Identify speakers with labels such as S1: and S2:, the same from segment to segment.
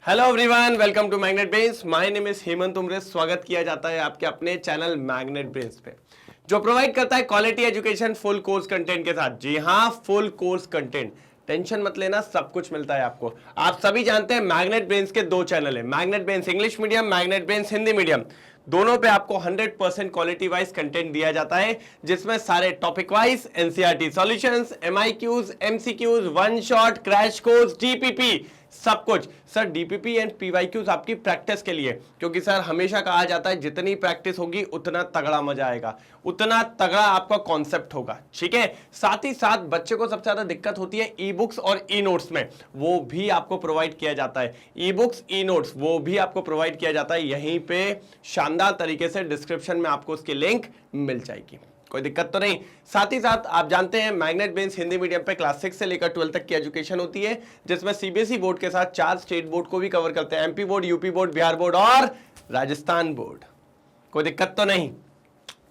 S1: Hello everyone, welcome to Magnet Brains. My name is Hemant Umre. स्वागत किया जाता है आपके अपने चैनल मैग्नेट ब्रेन्स पे, जो प्रोवाइड करता है quality education full course content के साथ। जी हाँ, फुल कोर्स कंटेंट, टेंशन मत लेना, सब कुछ मिलता है आपको। आप सभी जानते हैं मैग्नेट ब्रेन्स के दो चैनल है, magnet brains English medium, magnet brains Hindi medium. दोनों पे आपको 100% क्वालिटी वाइज कंटेंट दिया जाता है, जिसमें सारे topic wise NCERT solutions, MIQs, MCQs, one shot, crash course, DPP, सब कुछ। सर डीपीपी एंड पीवाईक्यूज आपकी प्रैक्टिस के लिए, क्योंकि सर हमेशा कहा जाता है जितनी प्रैक्टिस होगी उतना तगड़ा मजा आएगा, उतना तगड़ा आपका कॉन्सेप्ट होगा। ठीक है, साथ ही साथ बच्चे को सबसे ज्यादा दिक्कत होती है ई बुक्स और ई नोट्स में, वो भी आपको प्रोवाइड किया जाता है। ई बुक्स, ई नोट्स वो भी आपको प्रोवाइड किया जाता है। यहीं पे शानदार तरीके से डिस्क्रिप्शन में आपको उसकी लिंक मिल जाएगी, कोई दिक्कत तो नहीं। साथ ही साथ आप जानते हैं मैग्नेट ब्रेन्स हिंदी मीडियम पे क्लास 6 से लेकर 12 तक की एजुकेशन होती है, जिसमें सीबीएसई बोर्ड के साथ 4 स्टेट बोर्ड को भी कवर करते हैं, MP board, UP board, Bihar board और राजस्थान बोर्ड। कोई दिक्कत तो नहीं।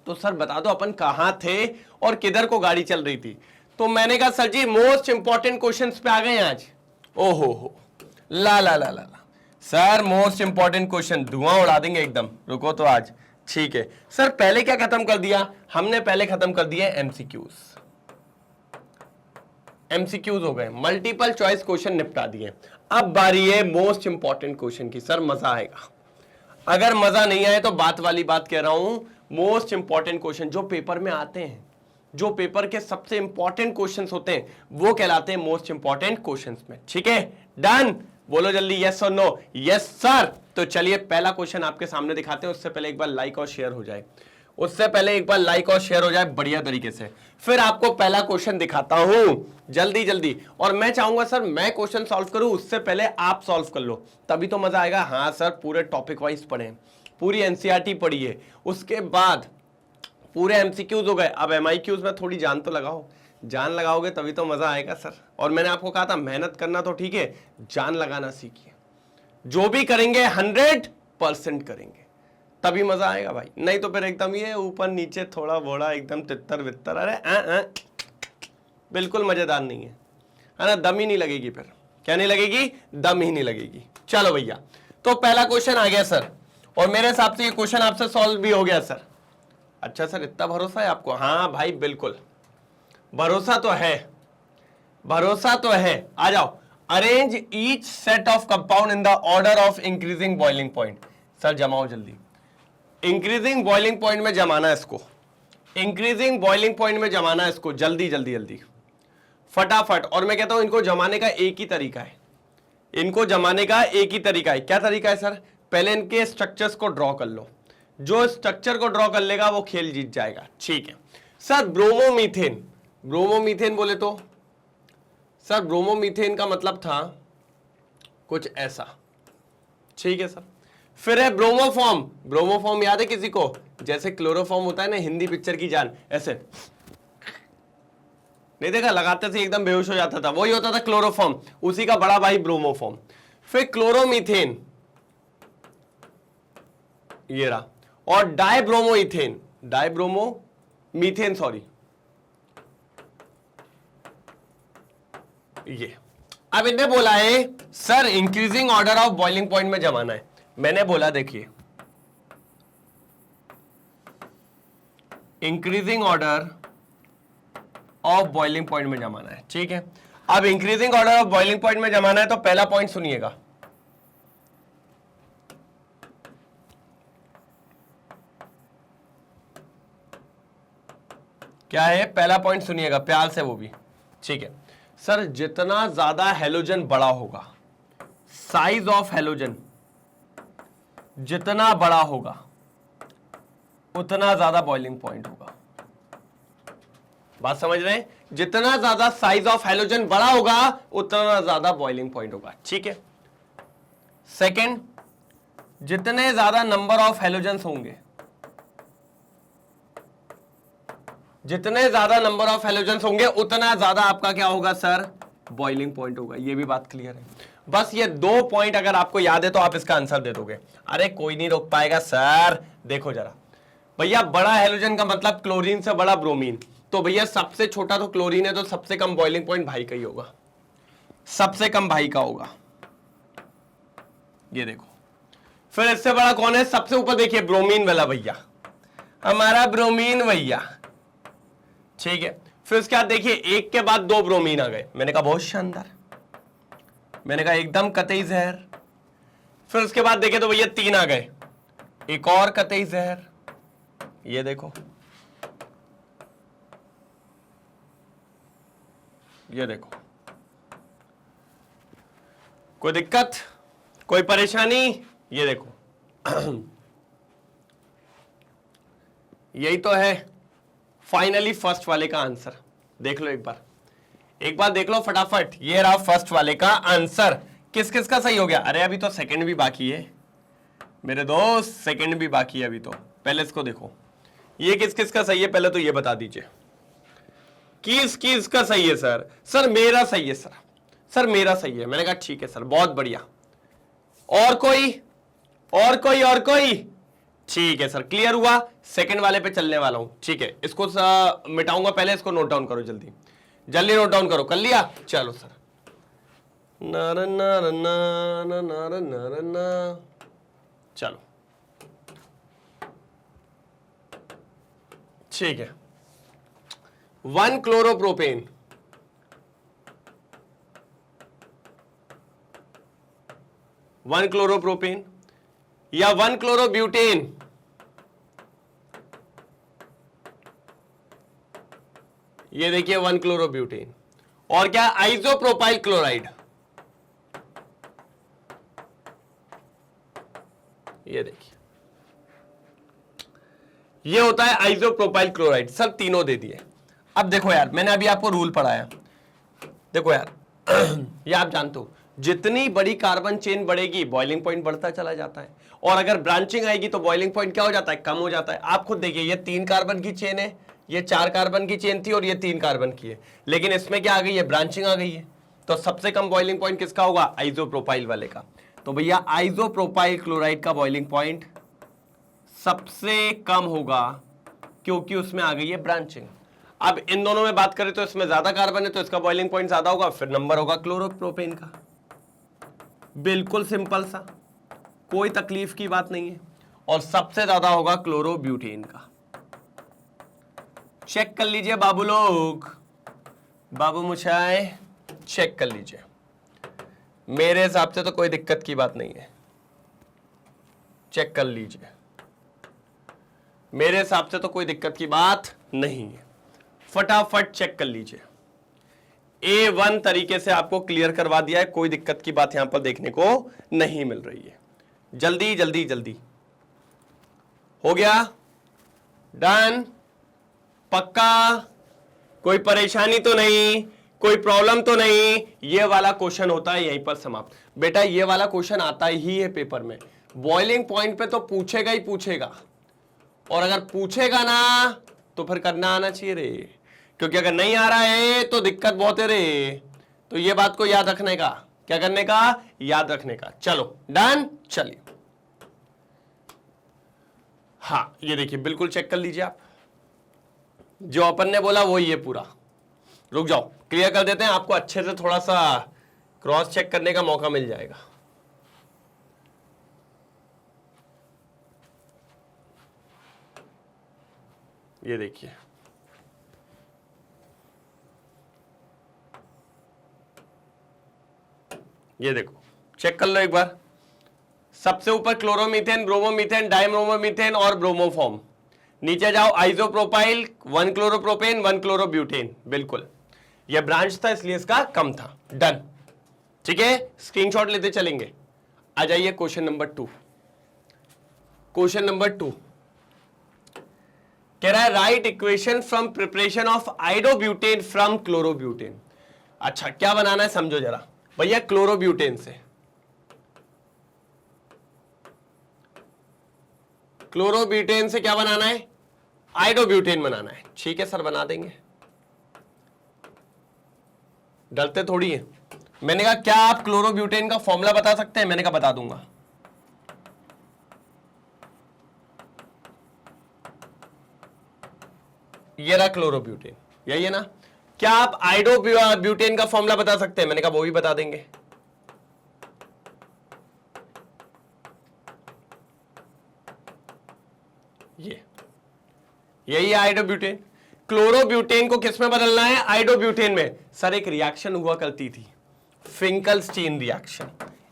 S1: तो सर बता दो अपन कहां थे और किधर को गाड़ी चल रही थी। तो मैंने कहा सर जी मोस्ट इंपॉर्टेंट क्वेश्चन पे आ गए आज। ओहो हो, ला ला ला ला सर, मोस्ट इंपॉर्टेंट क्वेश्चन, धुआं उड़ा देंगे एकदम। रुको तो आज, ठीक है सर। पहले क्या खत्म कर दिया हमने? पहले खत्म कर दिया एमसीक्यूज। एमसीक्यूज हो गए, मल्टीपल चॉइस क्वेश्चन निपटा दिए। अब बारी है मोस्ट इंपॉर्टेंट क्वेश्चन की। सर मजा आएगा, अगर मजा नहीं आए तो बात वाली बात कह रहा हूं। मोस्ट इंपॉर्टेंट क्वेश्चन जो पेपर में आते हैं, जो पेपर के सबसे इंपॉर्टेंट क्वेश्चंस होते हैं, वो कहलाते हैं मोस्ट इंपॉर्टेंट क्वेश्चंस में। ठीक है, डन? बोलो जल्दी यस और नो। Yes sir. तो चलिए पहला क्वेश्चन आपके सामने दिखाते हैं। उससे पहले एक बार लाइक और शेयर हो जाए, उससे पहले एक बार लाइक और शेयर हो जाए बढ़िया तरीके से, फिर आपको पहला क्वेश्चन दिखाता हूं जल्दी जल्दी। और मैं चाहूंगा सर मैं क्वेश्चन सॉल्व करूं, उससे पहले आप सॉल्व कर लो, तभी तो मजा आएगा। हाँ सर, पूरे टॉपिक वाइज पढ़े, पूरी एनसीईआरटी पढ़िए, उसके बाद पूरे एमसीक्यूज हो गए। अब एमआईक्यूज में थोड़ी जान तो लगाओ, जान लगाओगे तभी तो मजा आएगा सर। और मैंने आपको कहा था मेहनत करना तो ठीक है, जान लगाना सीखिए। जो भी करेंगे 100% करेंगे, तभी मजा आएगा भाई। नहीं तो फिर एकदम ये ऊपर नीचे थोड़ा बोड़ा एकदम तितर वित्तर, अरे बिल्कुल मजेदार नहीं है ना, दम ही नहीं लगेगी। फिर क्या नहीं लगेगी? दम ही नहीं लगेगी। चलो भैया, तो पहला क्वेश्चन आ गया सर, और मेरे हिसाब से ये क्वेश्चन आपसे सॉल्व भी हो गया सर। अच्छा सर, इतना भरोसा है आपको? हाँ भाई बिल्कुल, भरोसा तो है, भरोसा तो है। आ जाओ। Arrange each set of compound in the order of increasing boiling point. Sir जमाओ जल्दी, इंक्रीजिंग बॉइलिंग पॉइंट में जमाना है इसको, इंक्रीजिंग बॉइलिंग पॉइंट में जमाना है इसको, जल्दी जल्दी जल्दी फटाफट। और मैं कहता हूं इनको जमाने का एक ही तरीका है, इनको जमाने का एक ही तरीका है। क्या तरीका है सर? पहले इनके स्ट्रक्चर्स को ड्रॉ कर लो, जो स्ट्रक्चर को ड्रॉ कर लेगा वो खेल जीत जाएगा। ठीक है सर, ब्रोमोमीथेन, ब्रोमोमीथेन बोले तो सर ब्रोमोमीथेन का मतलब था कुछ ऐसा। ठीक है सर। फिर है ब्रोमोफॉर्म, ब्रोमोफॉर्म याद है किसी को? जैसे क्लोरोफॉर्म होता है ना हिंदी पिक्चर की जान, ऐसे नहीं देखा, लगाते थे एकदम बेहोश हो जाता था, वही होता था क्लोरोफॉर्म, उसी का बड़ा भाई ब्रोमोफॉर्म। फिर क्लोरोमीथेन, ये रहा, और डाइब्रोमोइथेन, डाइब्रोमोमीथेन सॉरी, ये। अब इन्हें बोला है sir increasing order of boiling point में जमाना है। मैंने बोला देखिए increasing order of boiling point में जमाना है। ठीक है, अब increasing order of boiling point में जमाना है, तो पहला पॉइंट सुनिएगा। क्या है पहला पॉइंट? सुनिएगा प्यार से वो भी। ठीक है सर, जितना ज्यादा हेलोजन बड़ा होगा, साइज ऑफ हेलोजन जितना बड़ा होगा उतना ज्यादा बॉइलिंग पॉइंट होगा। बात समझ रहे हैं? जितना ज्यादा साइज ऑफ हेलोजन बड़ा होगा उतना ज्यादा बॉइलिंग पॉइंट होगा। ठीक है। सेकंड, जितने ज्यादा नंबर ऑफ हेलोजन्स होंगे, जितने ज्यादा नंबर ऑफ हेलोजन्स होंगे उतना ज्यादा आपका क्या होगा सर? बॉइलिंग पॉइंट होगा। ये भी बात क्लियर है। बस ये 2 पॉइंट अगर आपको याद है तो आप इसका आंसर दे दोगे। अरे कोई नहीं रोक पाएगा सर। देखो जरा भैया, बड़ा हेलोजन का मतलब क्लोरीन से बड़ा ब्रोमीन, तो भैया सबसे छोटा तो क्लोरीन है, तो सबसे कम बॉइलिंग पॉइंट भाई का ही होगा, सबसे कम भाई का होगा। ये देखो। फिर इससे बड़ा कौन है? सबसे ऊपर देखिए ब्रोमीन वाला भैया, हमारा ब्रोमीन भैया, ठीक है। फिर उसके बाद देखिए एक के बाद दो ब्रोमीन आ गए, मैंने कहा बहुत शानदार, मैंने कहा एकदम कतई जहर। फिर उसके बाद देखे तो भैया तीन आ गए, एक और कतई जहर, ये देखो, ये देखो। कोई दिक्कत, कोई परेशानी? ये देखो यही तो है फाइनली फर्स्ट वाले का आंसर। देख लो एक बार देख लो फटाफट। ये रहा फर्स्ट वाले का आंसर। किस किस का सही हो गया? अरे अभी तो सेकंड भी बाकी है मेरे दोस्त, सेकंड भी बाकी है अभी तो। पहले इसको देखो, ये किस किस का सही है, पहले तो ये बता दीजिए। किस किस का सही है सर? सर मेरा सही है सर, सर मेरा सही है। मैंने कहा ठीक है सर, बहुत बढ़िया। और कोई और कोई और कोई? ठीक है सर, क्लियर हुआ। सेकंड वाले पे चलने वाला हूं, ठीक है। इसको मिटाऊंगा, पहले इसको नोट डाउन करो, जल्दी जल्दी नोट डाउन करो। कर लिया? चलो सर। नार नार नार नार नार नार, चलो ठीक है। 1 क्लोरोप्रोपेन, 1 क्लोरोप्रोपेन या 1 क्लोरोब्यूटेन, ये देखिए 1 क्लोरोब्यूटेन। और क्या? आइसोप्रोपाइल क्लोराइड, ये देखिए, ये होता है आइसोप्रोपाइल क्लोराइड। सर तीनों दे दिए। अब देखो यार, मैंने अभी आपको रूल पढ़ाया, देखो यार ये आप जानते हो, जितनी बड़ी कार्बन चेन बढ़ेगी बॉइलिंग पॉइंट बढ़ता चला जाता है, और अगर ब्रांचिंग आएगी तो बॉइलिंग पॉइंट क्या हो जाता है? कम हो जाता है। आप खुद देखिए, ये 3 कार्बन की चेन है, ये 4 कार्बन की चेन थी और ये 3 कार्बन की है, लेकिन इसमें क्या आ गई है? ब्रांचिंग आ गई है। तो सबसे कम बॉइलिंग पॉइंट किसका होगा? आइसोप्रोपाइल वाले का। तो भैया आइसोप्रोपाइल क्लोराइड का बॉइलिंग पॉइंट सबसे कम होगा, क्योंकि उसमें आ गई है ब्रांचिंग। अब इन दोनों में बात करें तो इसमें ज्यादा कार्बन है तो इसका बॉइलिंग पॉइंट ज्यादा होगा, फिर नंबर होगा क्लोरोप्रोपेन का। बिल्कुल सिंपल सा, कोई तकलीफ की बात नहीं है। और सबसे ज्यादा होगा क्लोरोब्यूटेन का। चेक कर लीजिए बाबू लोग, बाबू मुछाए चेक कर लीजिए। मेरे हिसाब से तो कोई दिक्कत की बात नहीं है, चेक कर लीजिए। मेरे हिसाब से तो कोई दिक्कत की बात नहीं है, फटाफट चेक कर लीजिए। A1 तरीके से आपको क्लियर करवा दिया है, कोई दिक्कत की बात यहां पर देखने को नहीं मिल रही है। जल्दी जल्दी जल्दी हो गया, डन, पक्का, कोई परेशानी तो नहीं, कोई प्रॉब्लम तो नहीं। ये वाला क्वेश्चन होता है यहीं पर समाप्त। बेटा ये वाला क्वेश्चन आता ही है पेपर में, बॉइलिंग पॉइंट पे तो पूछेगा ही पूछेगा, और अगर पूछेगा ना तो फिर करना आना चाहिए रे, क्योंकि अगर नहीं आ रहा है तो दिक्कत बहुत है रे। तो ये बात को याद रखने का, क्या करने का? याद रखने का। चलो डन, चलिए। हाँ ये देखिए, बिल्कुल चेक कर लीजिए आप, जो अपन ने बोला वही है पूरा। रुक जाओ, क्लियर कर देते हैं, आपको अच्छे से थोड़ा सा क्रॉस चेक करने का मौका मिल जाएगा। ये देखिए, ये देखो, चेक कर लो एक बार। सबसे ऊपर क्लोरोमीथेन, ब्रोमोमीथेन, डाइब्रोमोमीथेन और ब्रोमोफॉर्म। नीचे जाओ, आइसोप्रोपाइल, 1 क्लोरोप्रोपेन, 1 क्लोरोब्यूटेन। बिल्कुल ये ब्रांच था इसलिए इसका कम था। डन, ठीक है, स्क्रीनशॉट लेते चलेंगे। आ जाइए क्वेश्चन नंबर 2। क्वेश्चन नंबर 2 कह रहा है right equation from preparation of iodobutane from chlorobutane. अच्छा क्या बनाना है समझो जरा भैया। क्लोरोब्यूटेन से, क्लोरोब्यूटेन से क्या बनाना है? आइडोब्यूटेन बनाना है। ठीक है सर, बना देंगे, डरते थोड़ी है। मैंने कहा क्या आप क्लोरोब्यूटेन का फॉर्मूला बता सकते हैं? मैंने कहा बता दूंगा। ये रहा क्लोरोब्यूटेन, यही है ना? क्या आप आइडोब्यूटेन का फॉर्मूला बता सकते हैं? मैंने कहा वो भी बता देंगे। यही है आइडोब्यूटेन। क्लोरोब्यूटेन को किस में बदलना है? आइडोब्यूटेन में। सर एक रिएक्शन हुआ करती थी, फिंकलस्टीन रिएक्शन,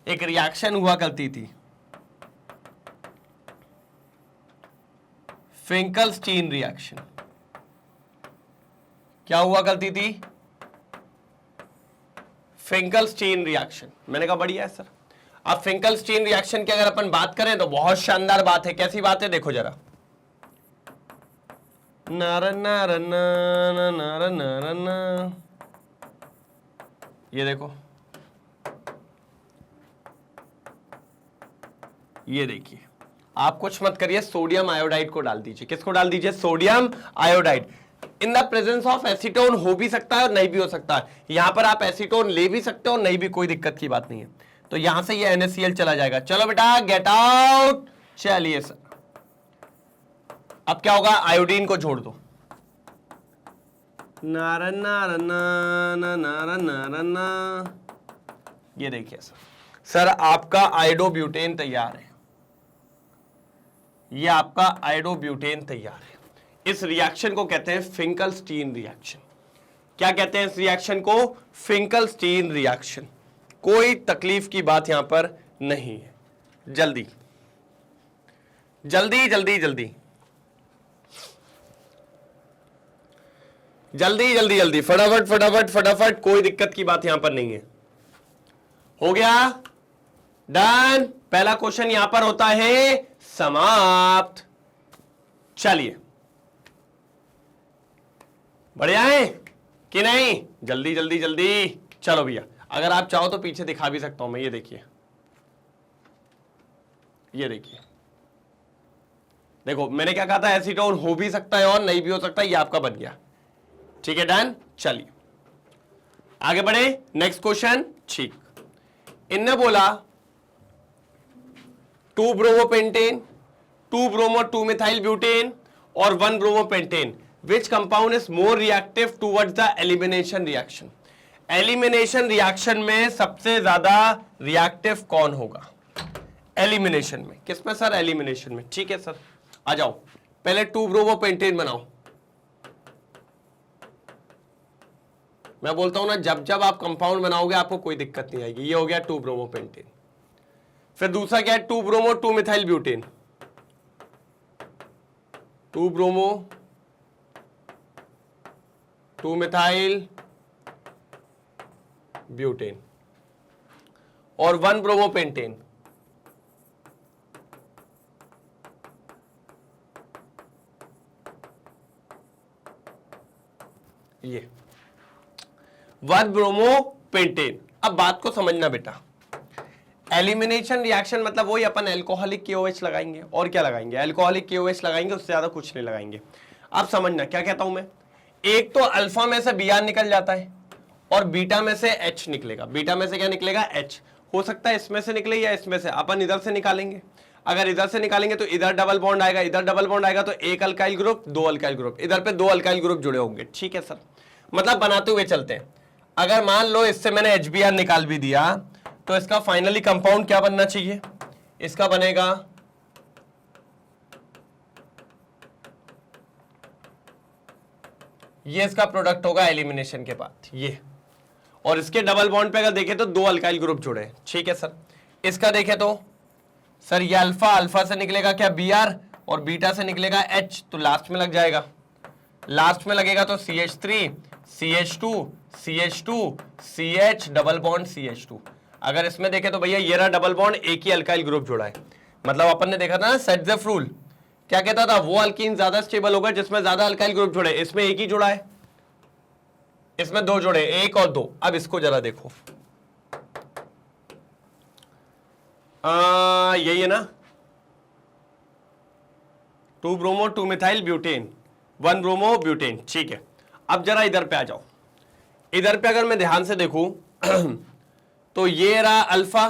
S1: एक रिएक्शन हुआ करती थी, फिंकलस्टीन रिएक्शन। क्या हुआ करती थी? Finkelstein reaction. मैंने कहा बढ़िया है सर। अब फिंकलस्टीन रिएक्शन की अगर अपन बात करें तो बहुत शानदार बात है। कैसी बात है? देखो जरा, ये देखो, ये देखिए, आप कुछ मत करिए, सोडियम आयोडाइड को डाल दीजिए। किसको डाल दीजिए? Sodium iodide. In the presence of acetone हो भी सकता है और नहीं भी हो सकता है। यहां पर आप एसीटोन ले भी सकते हो, नहीं भी, कोई दिक्कत की बात नहीं है। तो यहां से ये NaCl चला जाएगा। चलो बेटा गेट आउट। चलिए सर, अब क्या होगा? आयोडीन को जोड़ दो। नारन नारन नारन नारन। ये देखिए सर, आपका आइडोब्यूटेन तैयार है। ये आपका आइडोब्यूटेन तैयार है। इस रिएक्शन को कहते हैं फिंकलस्टीन रिएक्शन। क्या कहते हैं इस रिएक्शन को? Finkelstein reaction. कोई तकलीफ की बात यहां पर नहीं है। जल्दी जल्दी जल्दी जल्दी जल्दी जल्दी जल्दी, फटाफट फटाफट फटाफट, कोई दिक्कत की बात यहां पर नहीं है। हो गया? डन। पहला क्वेश्चन यहां पर होता है समाप्त। चलिए, बढ़िया है कि नहीं? जल्दी जल्दी जल्दी। चलो भैया, अगर आप चाहो तो पीछे दिखा भी सकता हूं मैं। ये देखिए, ये देखिए, देखो मैंने क्या कहा था? एसीटोन हो भी सकता है और नहीं भी हो सकता है। ये आपका बन गया। ठीक है, डन। चलिए आगे बढ़े, नेक्स्ट क्वेश्चन। ठीक, इनने बोला 2 ब्रोमोपेंटेन, 2 ब्रोमो 2 मिथाइल ब्यूटेन और 1 bromopentane, which compound is more reactive towards the elimination reaction? Elimination reaction में सबसे ज्यादा रिएक्टिव कौन होगा? एलिमिनेशन में। किसमें सर? एलिमिनेशन में। ठीक है सर, आ जाओ, पहले 2 ब्रोमोपेंटेन बनाओ। मैं बोलता हूं ना, जब जब आप कंपाउंड बनाओगे आपको कोई दिक्कत नहीं आएगी। ये हो गया 2 ब्रोमोपेंटेन। फिर दूसरा क्या है? 2 bromo 2 methyl butane, 2 bromo 2 methyl butane और 1 ब्रोमोपेंटेन। ये 1 ब्रोमोपेंटेन। अब बात को समझना बेटा, एलिमिनेशन रिएक्शन मतलब वही, अपन एल्कोहलिक KOH लगाएंगे और क्या लगाएंगे? एल्कोहलिक KOH लगाएंगे, उससे ज्यादा कुछ नहीं लगाएंगे। अब समझना क्या कहता हूं मैं। एक तो अल्फा में से Br निकल जाता है और बीटा में से H निकलेगा। बीटा में से क्या निकलेगा? H। हो सकता है इसमें से निकले या इसमें से, अपन इधर से निकालेंगे। अगर इधर से निकालेंगे तो इधर डबल बॉन्ड आएगा, इधर डबल बॉन्ड आएगा, तो एक अल्काइल ग्रुप, 2 अल्काइल ग्रुप, इधर पे 2 अल्काइल ग्रुप जुड़े होंगे। ठीक है सर, मतलब बनाते हुए चलते हैं। अगर मान लो इससे मैंने HBr निकाल भी दिया तो इसका फाइनली कंपाउंड क्या बनना चाहिए? इसका बनेगा ये, इसका प्रोडक्ट होगा एलिमिनेशन के बाद ये। और इसके डबल बॉन्ड पे अगर देखें तो 2 अल्काइल ग्रुप जुड़े हैं। ठीक है सर, इसका देखें तो सर ये अल्फा, अल्फा से निकलेगा क्या? Br, और बीटा से निकलेगा H, तो लास्ट में लग जाएगा। लास्ट में लगेगा तो CH3 CH2 CH2 CH double bond CH2। अगर इसमें देखें तो भैया ये रहा डबल बॉन्ड, एक ही अल्काइल ग्रुप जुड़ा है। मतलब अपन ने देखा था ना सेट्जेफ रूल, क्या कहता था? वो अल्कीन ज्यादा स्टेबल होगा जिसमें ज्यादा अल्काइल ग्रुप जुड़े। इसमें एक ही जुड़ा है, इसमें 2 जुड़े, 1 और 2। अब इसको जरा देखो, यही है ना, 2 bromo 2 methyl butane 1 bromo butane. ठीक है, अब जरा इधर पे आ जाओ। इधर पे अगर मैं ध्यान से देखूं तो ये रहा अल्फा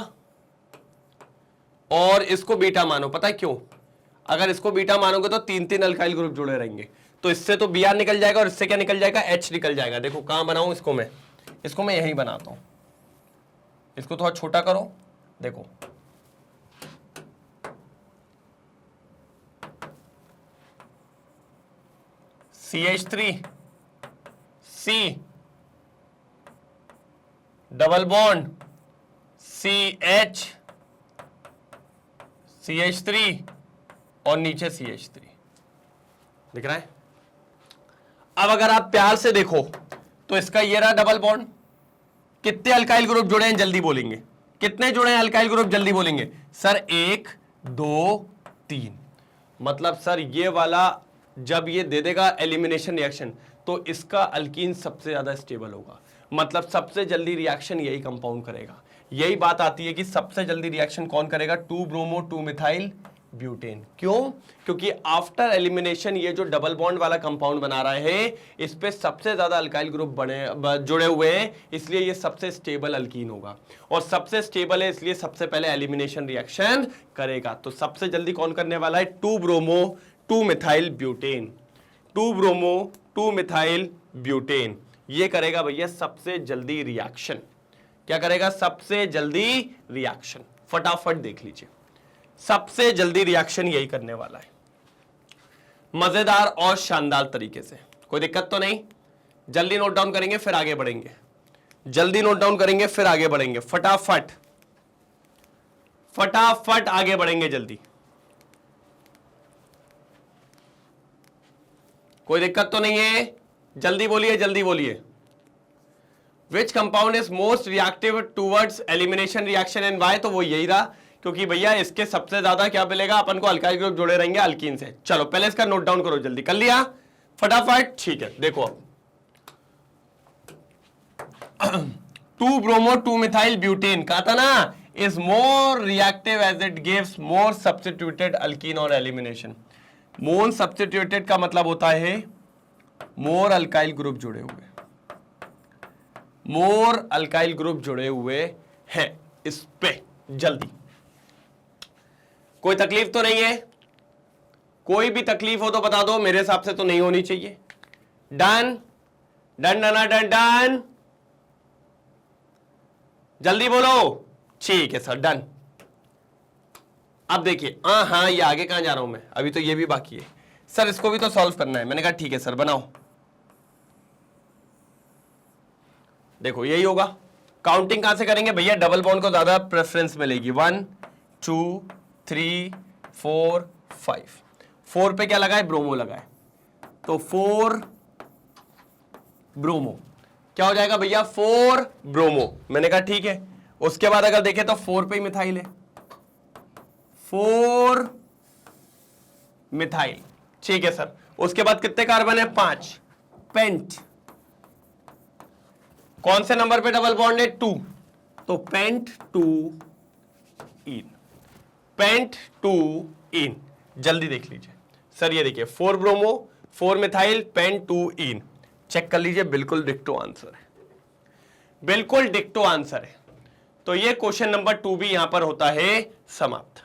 S1: और इसको बीटा मानो। पता है क्यों? अगर इसको बीटा मानोगे तो 3 अल्काइल ग्रुप जुड़े रहेंगे, तो इससे तो Br निकल जाएगा और इससे क्या निकल जाएगा? H निकल जाएगा। देखो कहां बनाऊं इसको मैं यही बनाता हूं। इसको थोड़ा छोटा करो, देखो CH3 C double bond CH CH3 और नीचे CH3 दिख रहा है। अब अगर आप प्यार से देखो तो इसका ये रहा डबल बॉन्ड। कितने अल्काइल ग्रुप जुड़े हैं जल्दी बोलेंगे, कितने जुड़े हैं अल्काइल ग्रुप जल्दी बोलेंगे सर, 1 2 3। मतलब सर ये वाला जब ये दे देगा एलिमिनेशन रिएक्शन तो इसका अल्कीन सबसे ज्यादा स्टेबल होगा, मतलब सबसे जल्दी रिएक्शन यही कंपाउंड करेगा। यही बात आती है कि सबसे जल्दी रिएक्शन कौन करेगा, 2 ब्रोमो 2 मिथाइल ब्यूटेन। क्यों? क्योंकि आफ्टर एलिमिनेशन ये जो डबल बॉन्ड वाला कंपाउंड बना रहा है इस पे सबसे ज्यादा अल्काइल ग्रुप जुड़े हुए हैं, इसलिए ये सबसे स्टेबल अल्कीन होगा और सबसे स्टेबल है इसलिए सबसे पहले एलिमिनेशन रिएक्शन करेगा। तो सबसे जल्दी कौन करने वाला है, 2 bromo 2 methyl butane. 2 bromo 2 methyl butane ये करेगा भैया सबसे जल्दी रिएक्शन। क्या करेगा, सबसे जल्दी रिएक्शन। फटाफट देख लीजिए, सबसे जल्दी रिएक्शन यही करने वाला है, मजेदार और शानदार तरीके से। कोई दिक्कत तो नहीं? जल्दी नोट डाउन करेंगे फिर आगे बढ़ेंगे, जल्दी नोट डाउन करेंगे फिर आगे बढ़ेंगे, फटाफट फटाफट आगे बढ़ेंगे जल्दी। कोई दिक्कत तो नहीं है? जल्दी बोलिए जल्दी बोलिए। Which compound is most reactive towards elimination reaction and why? तो वो यही रहा, क्योंकि भैया इसके सबसे ज्यादा क्या मिलेगा अपन को, अल्काइल ग्रुप जुड़े रहेंगे अल्कीन से। चलो पहले इसका नोट डाउन करो जल्दी, कर लिया फटाफट? ठीक है देखो अब 2 ब्रोमो 2 मिथाइल ब्यूटेन कहा था ना, is more reactive as it gives more substituted alkene और एलिमिनेशन। मोर सब्स्टिट्यूटेड का मतलब होता है मोर अल्काइल ग्रुप जुड़े हुए, मोर अल्काइल ग्रुप जुड़े हुए हैं इस पे। जल्दी, कोई तकलीफ तो नहीं है? कोई भी तकलीफ हो तो बता दो, मेरे हिसाब से तो नहीं होनी चाहिए। Done done done done done, जल्दी बोलो। ठीक है सर, डन। अब देखिए हाँ ये आगे कहां जा रहा हूं मैं, अभी तो ये भी बाकी है सर, इसको भी तो सॉल्व करना है। मैंने कहा ठीक है सर बनाओ। देखो यही होगा। काउंटिंग कहां से करेंगे भैया, डबल बॉन्ड को ज्यादा प्रेफरेंस मिलेगी। 1 2 3 4 5। 4 पे क्या लगा है, ब्रोमो लगा है, तो 4 ब्रोमो क्या हो जाएगा भैया, 4 ब्रोमो। मैंने कहा ठीक है। उसके बाद अगर देखें तो 4 पे ही मिथाइल है, 4 मिथाइल। ठीक है सर। उसके बाद कितने कार्बन है, 5 पेंट। कौन से नंबर पे डबल बॉन्ड है, 2, तो पेंट 2 इन, पेंट 2 इन। जल्दी देख लीजिए सर, ये देखिए 4 ब्रोमो 4 मिथाइल पेंट 2 इन। चेक कर लीजिए, बिल्कुल डिक्टो आंसर है, बिल्कुल डिक्टो आंसर है। तो ये क्वेश्चन नंबर 2 भी यहां पर होता है समाप्त।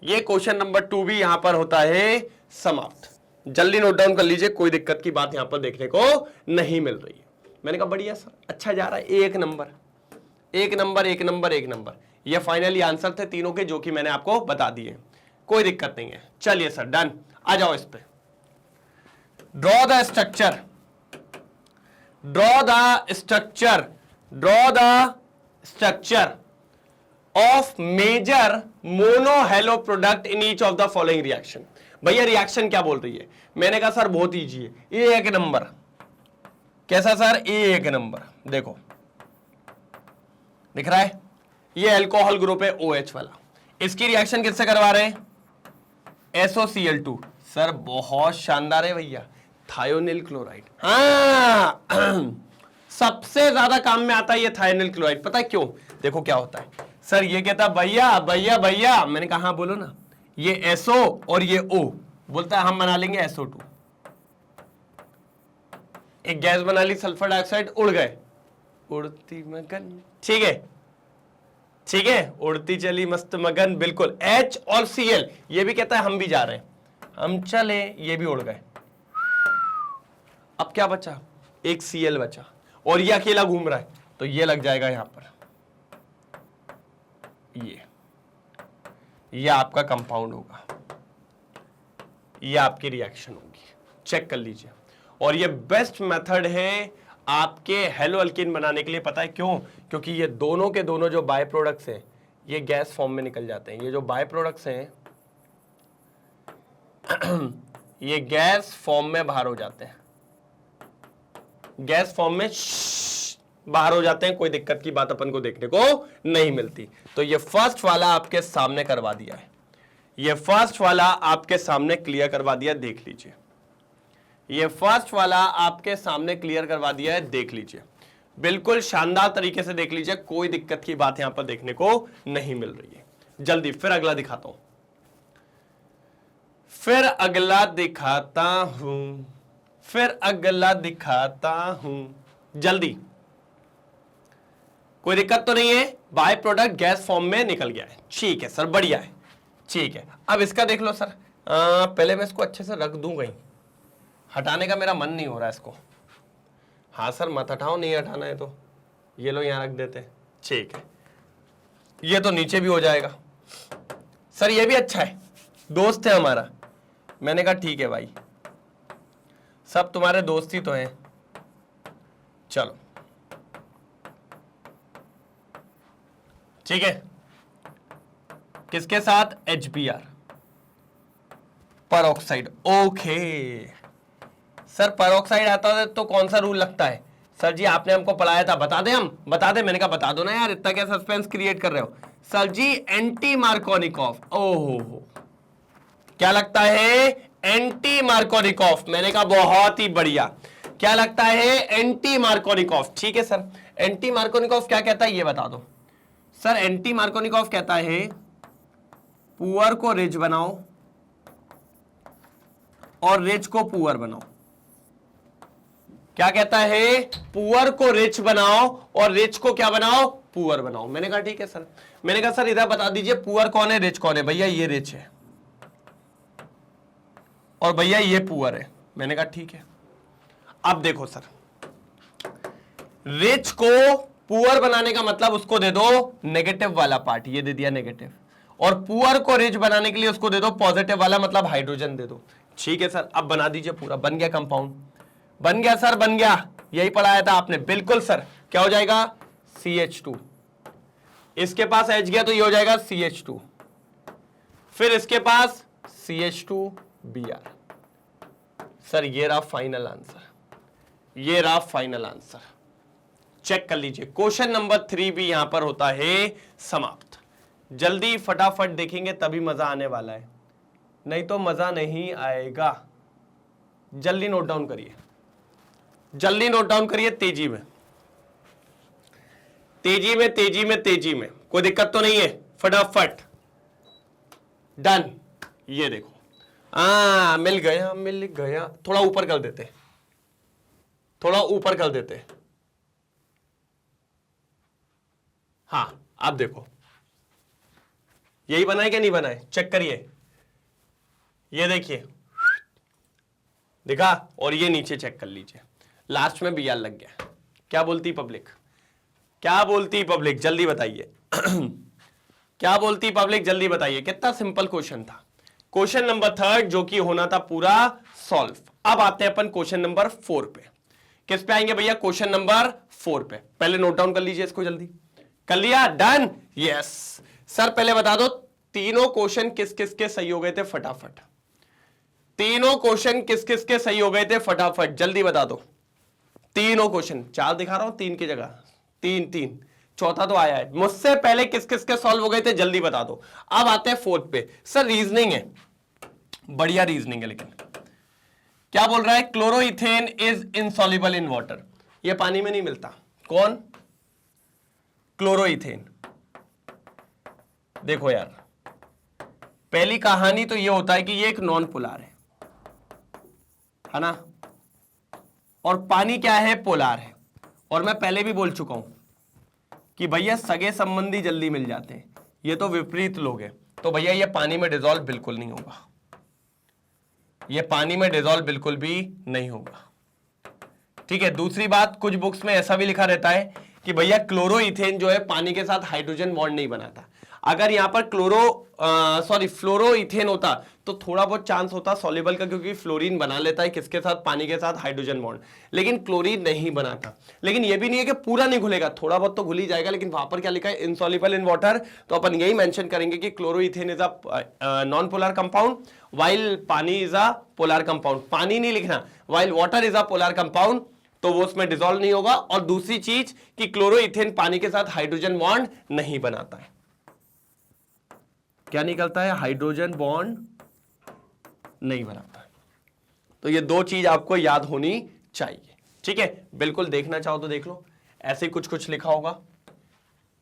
S1: ये क्वेश्चन नंबर 2 भी यहां पर होता है समाप्त। जल्दी नोट डाउन कर लीजिए, कोई दिक्कत की बात यहां पर देखने को नहीं मिल रही है। मैंने कहा बढ़िया सर, अच्छा जा रहा है, एक नंबर एक नंबर एक नंबर एक नंबर। ये फाइनली आंसर थे तीनों के, जो कि मैंने आपको बता दिए। कोई दिक्कत नहीं है। चलिए सर डन, आ जाओ इस पे। Draw the structure, draw the structure, draw the structure of major monohalo product in each of the following reaction. भैया रिएक्शन क्या बोल रही है? मैंने कहा सर बहुत इजी है, एक नंबर। कैसा सर, एक नंबर। देखो दिख रहा है, ये अल्कोहल ग्रुप है OH वाला, इसकी रिएक्शन किससे करवा रहे हैं, SOCl2। सर बहुत शानदार है भैया, थायोनिल क्लोराइड। हाँ सबसे ज्यादा काम में आता है ये थायोनिल क्लोराइड। पता है क्यों? देखो क्या होता है सर, ये कहता भैया भैया भैया, मैंने कहा हाँ बोलो ना, ये SO और ये O, बोलता है हम बना लेंगे SO2। एक गैस बना ली सल्फर डाइऑक्साइड, उड़ गए, उड़ती मगन। ठीक है ठीक है, उड़ती चली मस्त मगन, बिल्कुल। H और Cl, ये भी कहता है हम भी जा रहे हैं, हम चले, ये भी उड़ गए। अब क्या बचा, एक Cl बचा, और ये अकेला घूम रहा है, तो ये लग जाएगा यहां पर। ये आपका कंपाउंड होगा, ये आपकी रिएक्शन होगी। चेक कर लीजिए। और ये बेस्ट मेथड है आपके हेलो अल्कीन बनाने के लिए। पता है क्यों? क्योंकि ये दोनों के दोनों जो बाय प्रोडक्ट्स हैं ये गैस फॉर्म में निकल जाते हैं। ये जो बाय प्रोडक्ट्स हैं ये गैस फॉर्म में बाहर हो जाते हैं, गैस फॉर्म में बाहर हो जाते हैं। कोई दिक्कत की बात अपन को देखने को नहीं मिलती। तो ये फर्स्ट वाला आपके सामने करवा दिया है, ये फर्स्ट वाला आपके सामने क्लियर करवा दिया, देख लीजिए। ये फर्स्ट वाला आपके सामने क्लियर करवा दिया है, देख लीजिए। बिल्कुल शानदार तरीके से देख लीजिए, कोई दिक्कत की बात यहां पर देखने को नहीं मिल रही है। जल्दी फिर अगला दिखाता हूं, फिर अगला दिखाता हूं, फिर अगला दिखाता हूं। जल्दी, कोई दिक्कत तो नहीं है? बाय प्रोडक्ट गैस फॉर्म में निकल गया है, ठीक है सर, बढ़िया है, ठीक है। अब इसका देख लो सर। पहले मैं इसको अच्छे से रख दूं, कहीं हटाने का मेरा मन नहीं हो रहा है इसको। हाँ सर मत हटाओ, नहीं हटाना है तो ये लो यहां रख देते हैं, ठीक है। ये तो नीचे भी हो जाएगा सर, ये भी अच्छा है, दोस्त है हमारा। मैंने कहा ठीक है भाई, सब तुम्हारे दोस्त ही तो हैं। चलो ठीक है, किसके साथ? HBr peroxide. Okay sir, peroxide आता है तो कौन सा रूल लगता है? सर जी आपने हमको पढ़ाया था, बता दें हम? बता दें? मैंने कहा बता दो ना यार, इतना क्या सस्पेंस क्रिएट कर रहे हो? सर जी एंटी मार्कोनिकॉफ। ओहो, क्या लगता है? Anti Markovnikov. मैंने कहा बहुत ही बढ़िया। क्या लगता है? Anti Markovnikov. ठीक है सर, एंटी मार्कोनिकॉफ क्या कहता है ये बता दो। सर एंटी मार्कोनिकॉफ कहता है पुअर को रिच बनाओ और रिच को पुअर बनाओ। क्या कहता है? पुअर को रिच बनाओ और रिच को क्या बनाओ? पुअर बनाओ। मैंने कहा ठीक है सर। मैंने कहा सर इधर बता दीजिए पुअर कौन है, रिच कौन है? भैया ये रिच है और भैया ये पुअर है। मैंने कहा ठीक है। अब देखो सर, रिच को पुअर बनाने का मतलब उसको दे दो नेगेटिव वाला पार्ट, ये दे दिया नेगेटिव, और पुअर को रिच बनाने के लिए उसको दे दो पॉजिटिव वाला, मतलब हाइड्रोजन दे दो। ठीक है सर, अब बना दीजिए पूरा, बन गया कंपाउंड। बन गया सर, बन गया, यही पढ़ाया था आपने, बिल्कुल सर। क्या हो जाएगा? CH2। इसके पास H गया तो ये हो जाएगा CH2, फिर इसके पास CH2Br। सर ये रहा फाइनल आंसर, ये रहा फाइनल आंसर। चेक कर लीजिए, क्वेश्चन नंबर 3 भी यहां पर होता है समाप्त। जल्दी फटाफट देखेंगे तभी मजा आने वाला है, नहीं तो मजा नहीं आएगा। जल्दी नोट डाउन करिए, जल्दी नोट डाउन करिए, तेजी में तेजी में तेजी में तेजी में, कोई दिक्कत तो नहीं है? फटाफट डन। ये देखो, मिल गया मिल गया। थोड़ा ऊपर कर देते, थोड़ा ऊपर कर देते। हाँ आप देखो, यही बनाए क्या नहीं बनाए? चेक करिए, ये देखिए दिखा, और ये नीचे चेक कर लीजिए, लास्ट में Br लग गया। क्या बोलती पब्लिक? क्या बोलती पब्लिक? जल्दी बताइए क्या बोलती पब्लिक? जल्दी बताइए। कितना सिंपल क्वेश्चन था। क्वेश्चन नंबर 3 जो कि होना था पूरा सॉल्व। अब आते हैं अपन क्वेश्चन नंबर 4 पे। किस पे आएंगे भैया? क्वेश्चन नंबर 4 पे। पहले नोट डाउन कर लीजिए इसको, जल्दी कर लिया? डन। यस सर, पहले बता दो तीनों क्वेश्चन किस किस के सही हो गए थे फटाफट। तीनों क्वेश्चन किस किस के सही हो गए थे फटाफट, जल्दी बता दो। तीनों क्वेश्चन, 4 दिखा रहा हूं, 3 की जगह 3, चौथा तो आया है। मुझसे पहले किस किस के सॉल्व हो गए थे, जल्दी बता दो। अब आते हैं 4th पे। सर रीजनिंग है, बढ़िया रीजनिंग है, लेकिन क्या बोल रहा है? Chloroethane is insoluble in water. ये पानी में नहीं मिलता। कौन? क्लोरोइथेन। देखो यार, पहली कहानी तो ये होता है कि ये एक नॉन पोलर है ना, और पानी क्या है? पोलर है। और मैं पहले भी बोल चुका हूं कि भैया सगे संबंधी जल्दी मिल जाते हैं, ये तो विपरीत लोग हैं। तो भैया ये पानी में डिसॉल्व बिल्कुल नहीं होगा, ये पानी में डिसॉल्व बिल्कुल भी नहीं होगा। ठीक है। दूसरी बात, कुछ बुक्स में ऐसा भी लिखा रहता है कि भैया क्लोरोइथेन जो है पानी के साथ हाइड्रोजन बॉन्ड नहीं बनाता। अगर यहां पर सॉरी फ्लोरोइथेन होता तो थोड़ा बहुत चांस होता सॉल्युबल का, क्योंकि फ्लोरीन बना लेता है किसके साथ, पानी के साथ, हाइड्रोजन बॉन्ड, लेकिन क्लोरीन नहीं बनाता। लेकिन ये भी नहीं है कि पूरा नहीं घुलेगा, थोड़ा बहुत तो घुल ही जाएगा, लेकिन वहां पर क्या लिखा है, इनसॉल्युबल इन वाटर, तो अपन यही मेंशन करेंगे कि chloroethane is a non polar compound, while पानी इज अ पोलर कंपाउंड। पानी नहीं लिखना, while water is a polar compound, तो वो उसमें डिसॉल्व नहीं होगा। और दूसरी चीज कि क्लोरोइथेन पानी के साथ हाइड्रोजन बॉन्ड नहीं बनाता है। क्या निकलता है, हाइड्रोजन बॉन्ड नहीं बनाता है। तो ये दो चीज आपको याद होनी चाहिए, ठीक है। बिल्कुल देखना चाहो तो देख लो, ऐसे कुछ कुछ लिखा होगा,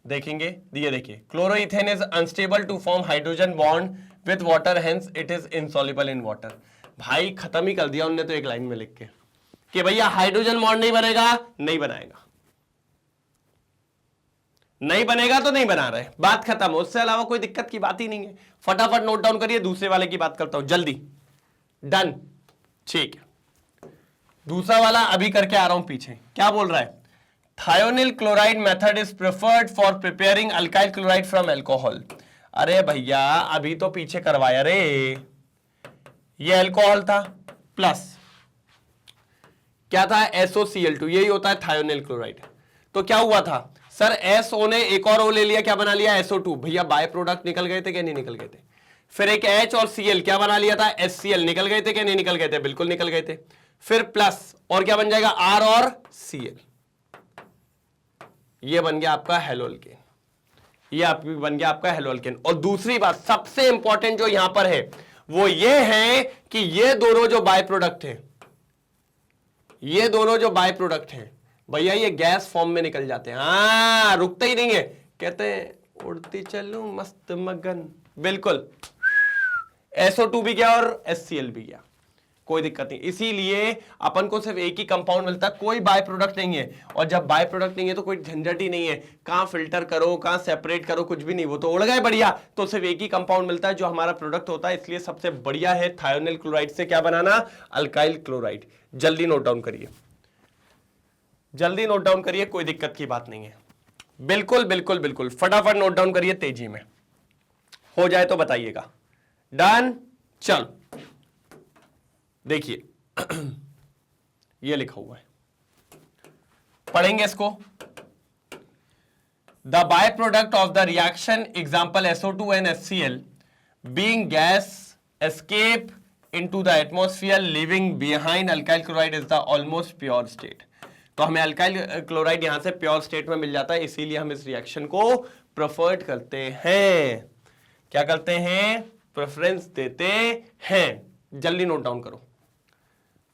S1: देखेंगे। ये देखिए, chloroethane is unstable to form hydrogen bond with water, hence it is insoluble in water. भाई खत्म ही कर दिया उनने तो एक लाइन में लिख के कि भैया हाइड्रोजन बॉन्ड नहीं बनेगा, नहीं बनाएगा, नहीं बनेगा तो नहीं बना रहे, बात खत्म। उससे अलावा कोई दिक्कत की बात ही नहीं है। फटाफट नोट डाउन करिए, दूसरे वाले की बात करता हूं जल्दी। डन, ठीक है। दूसरा वाला अभी करके आ रहा हूं पीछे। क्या बोल रहा है, thionyl chloride method is preferred for preparing alkyl chloride from alcohol. अरे भैया अभी तो पीछे करवाया रे, ये अल्कोहल था प्लस क्या था, SOCl2, यही होता है थायोनिल क्लोराइड। तो क्या हुआ था सर, SO ने एक और O ले लिया, क्या बना लिया, SO2। भैया बाय प्रोडक्ट निकल गए थे क्या, नहीं निकल गए थे। फिर एक H और Cl क्या बना लिया था, HCl, निकल गए थे क्या, नहीं निकल गए थे, बिल्कुल निकल गए थे। फिर प्लस और क्या बन जाएगा, R और Cl, ये बन गया आपका हेलोअल्केन, ये आपकी बन गया आपका हेलोअल्केन। और दूसरी बात सबसे इंपॉर्टेंट जो यहां पर है वो ये है कि ये दोनों जो बाय प्रोडक्ट है, ये दोनों जो बाय प्रोडक्ट हैं भैया, ये गैस फॉर्म में निकल जाते हैं। हाँ, रुकते ही नहीं है, कहते हैं उड़ती चलूं मस्त मगन। बिल्कुल, SO2 भी गया और HCl भी गया, कोई दिक्कत नहीं। इसीलिए अपन को सिर्फ एक ही कंपाउंड मिलता है, कोई बाय प्रोडक्ट नहीं है। और जब बाय प्रोडक्ट नहीं है तो कोई झंझट ही नहीं है, कहां फिल्टर करो, कहां सेपरेट करो, कुछ भी नहीं, वो तो उड़ गए बढ़िया। तो सिर्फ एक ही कंपाउंड मिलता है जो हमारा प्रोडक्ट होता है, इसलिए सबसे बढ़िया है थायोनिल क्लोराइड से क्या बनाना, अल्काइल क्लोराइड। जल्दी नोट डाउन करिए, जल्दी नोट डाउन करिए, कोई दिक्कत की बात नहीं है। बिल्कुल बिल्कुल बिल्कुल, फटाफट नोट डाउन करिए, तेजी में हो जाए तो बताइएगा। डन, चल देखिए ये लिखा हुआ है, पढ़ेंगे इसको। The by product of the reaction example SO2 and HCl being gas escape into the atmosphere leaving behind alkyl chloride is the almost pure state। तो हमें अल्काइल क्लोराइड यहां से प्योर स्टेट में मिल जाता है, इसीलिए हम इस रिएक्शन को प्रेफर्ड करते हैं। क्या करते हैं, प्रेफरेंस देते हैं। जल्दी नोट डाउन करो,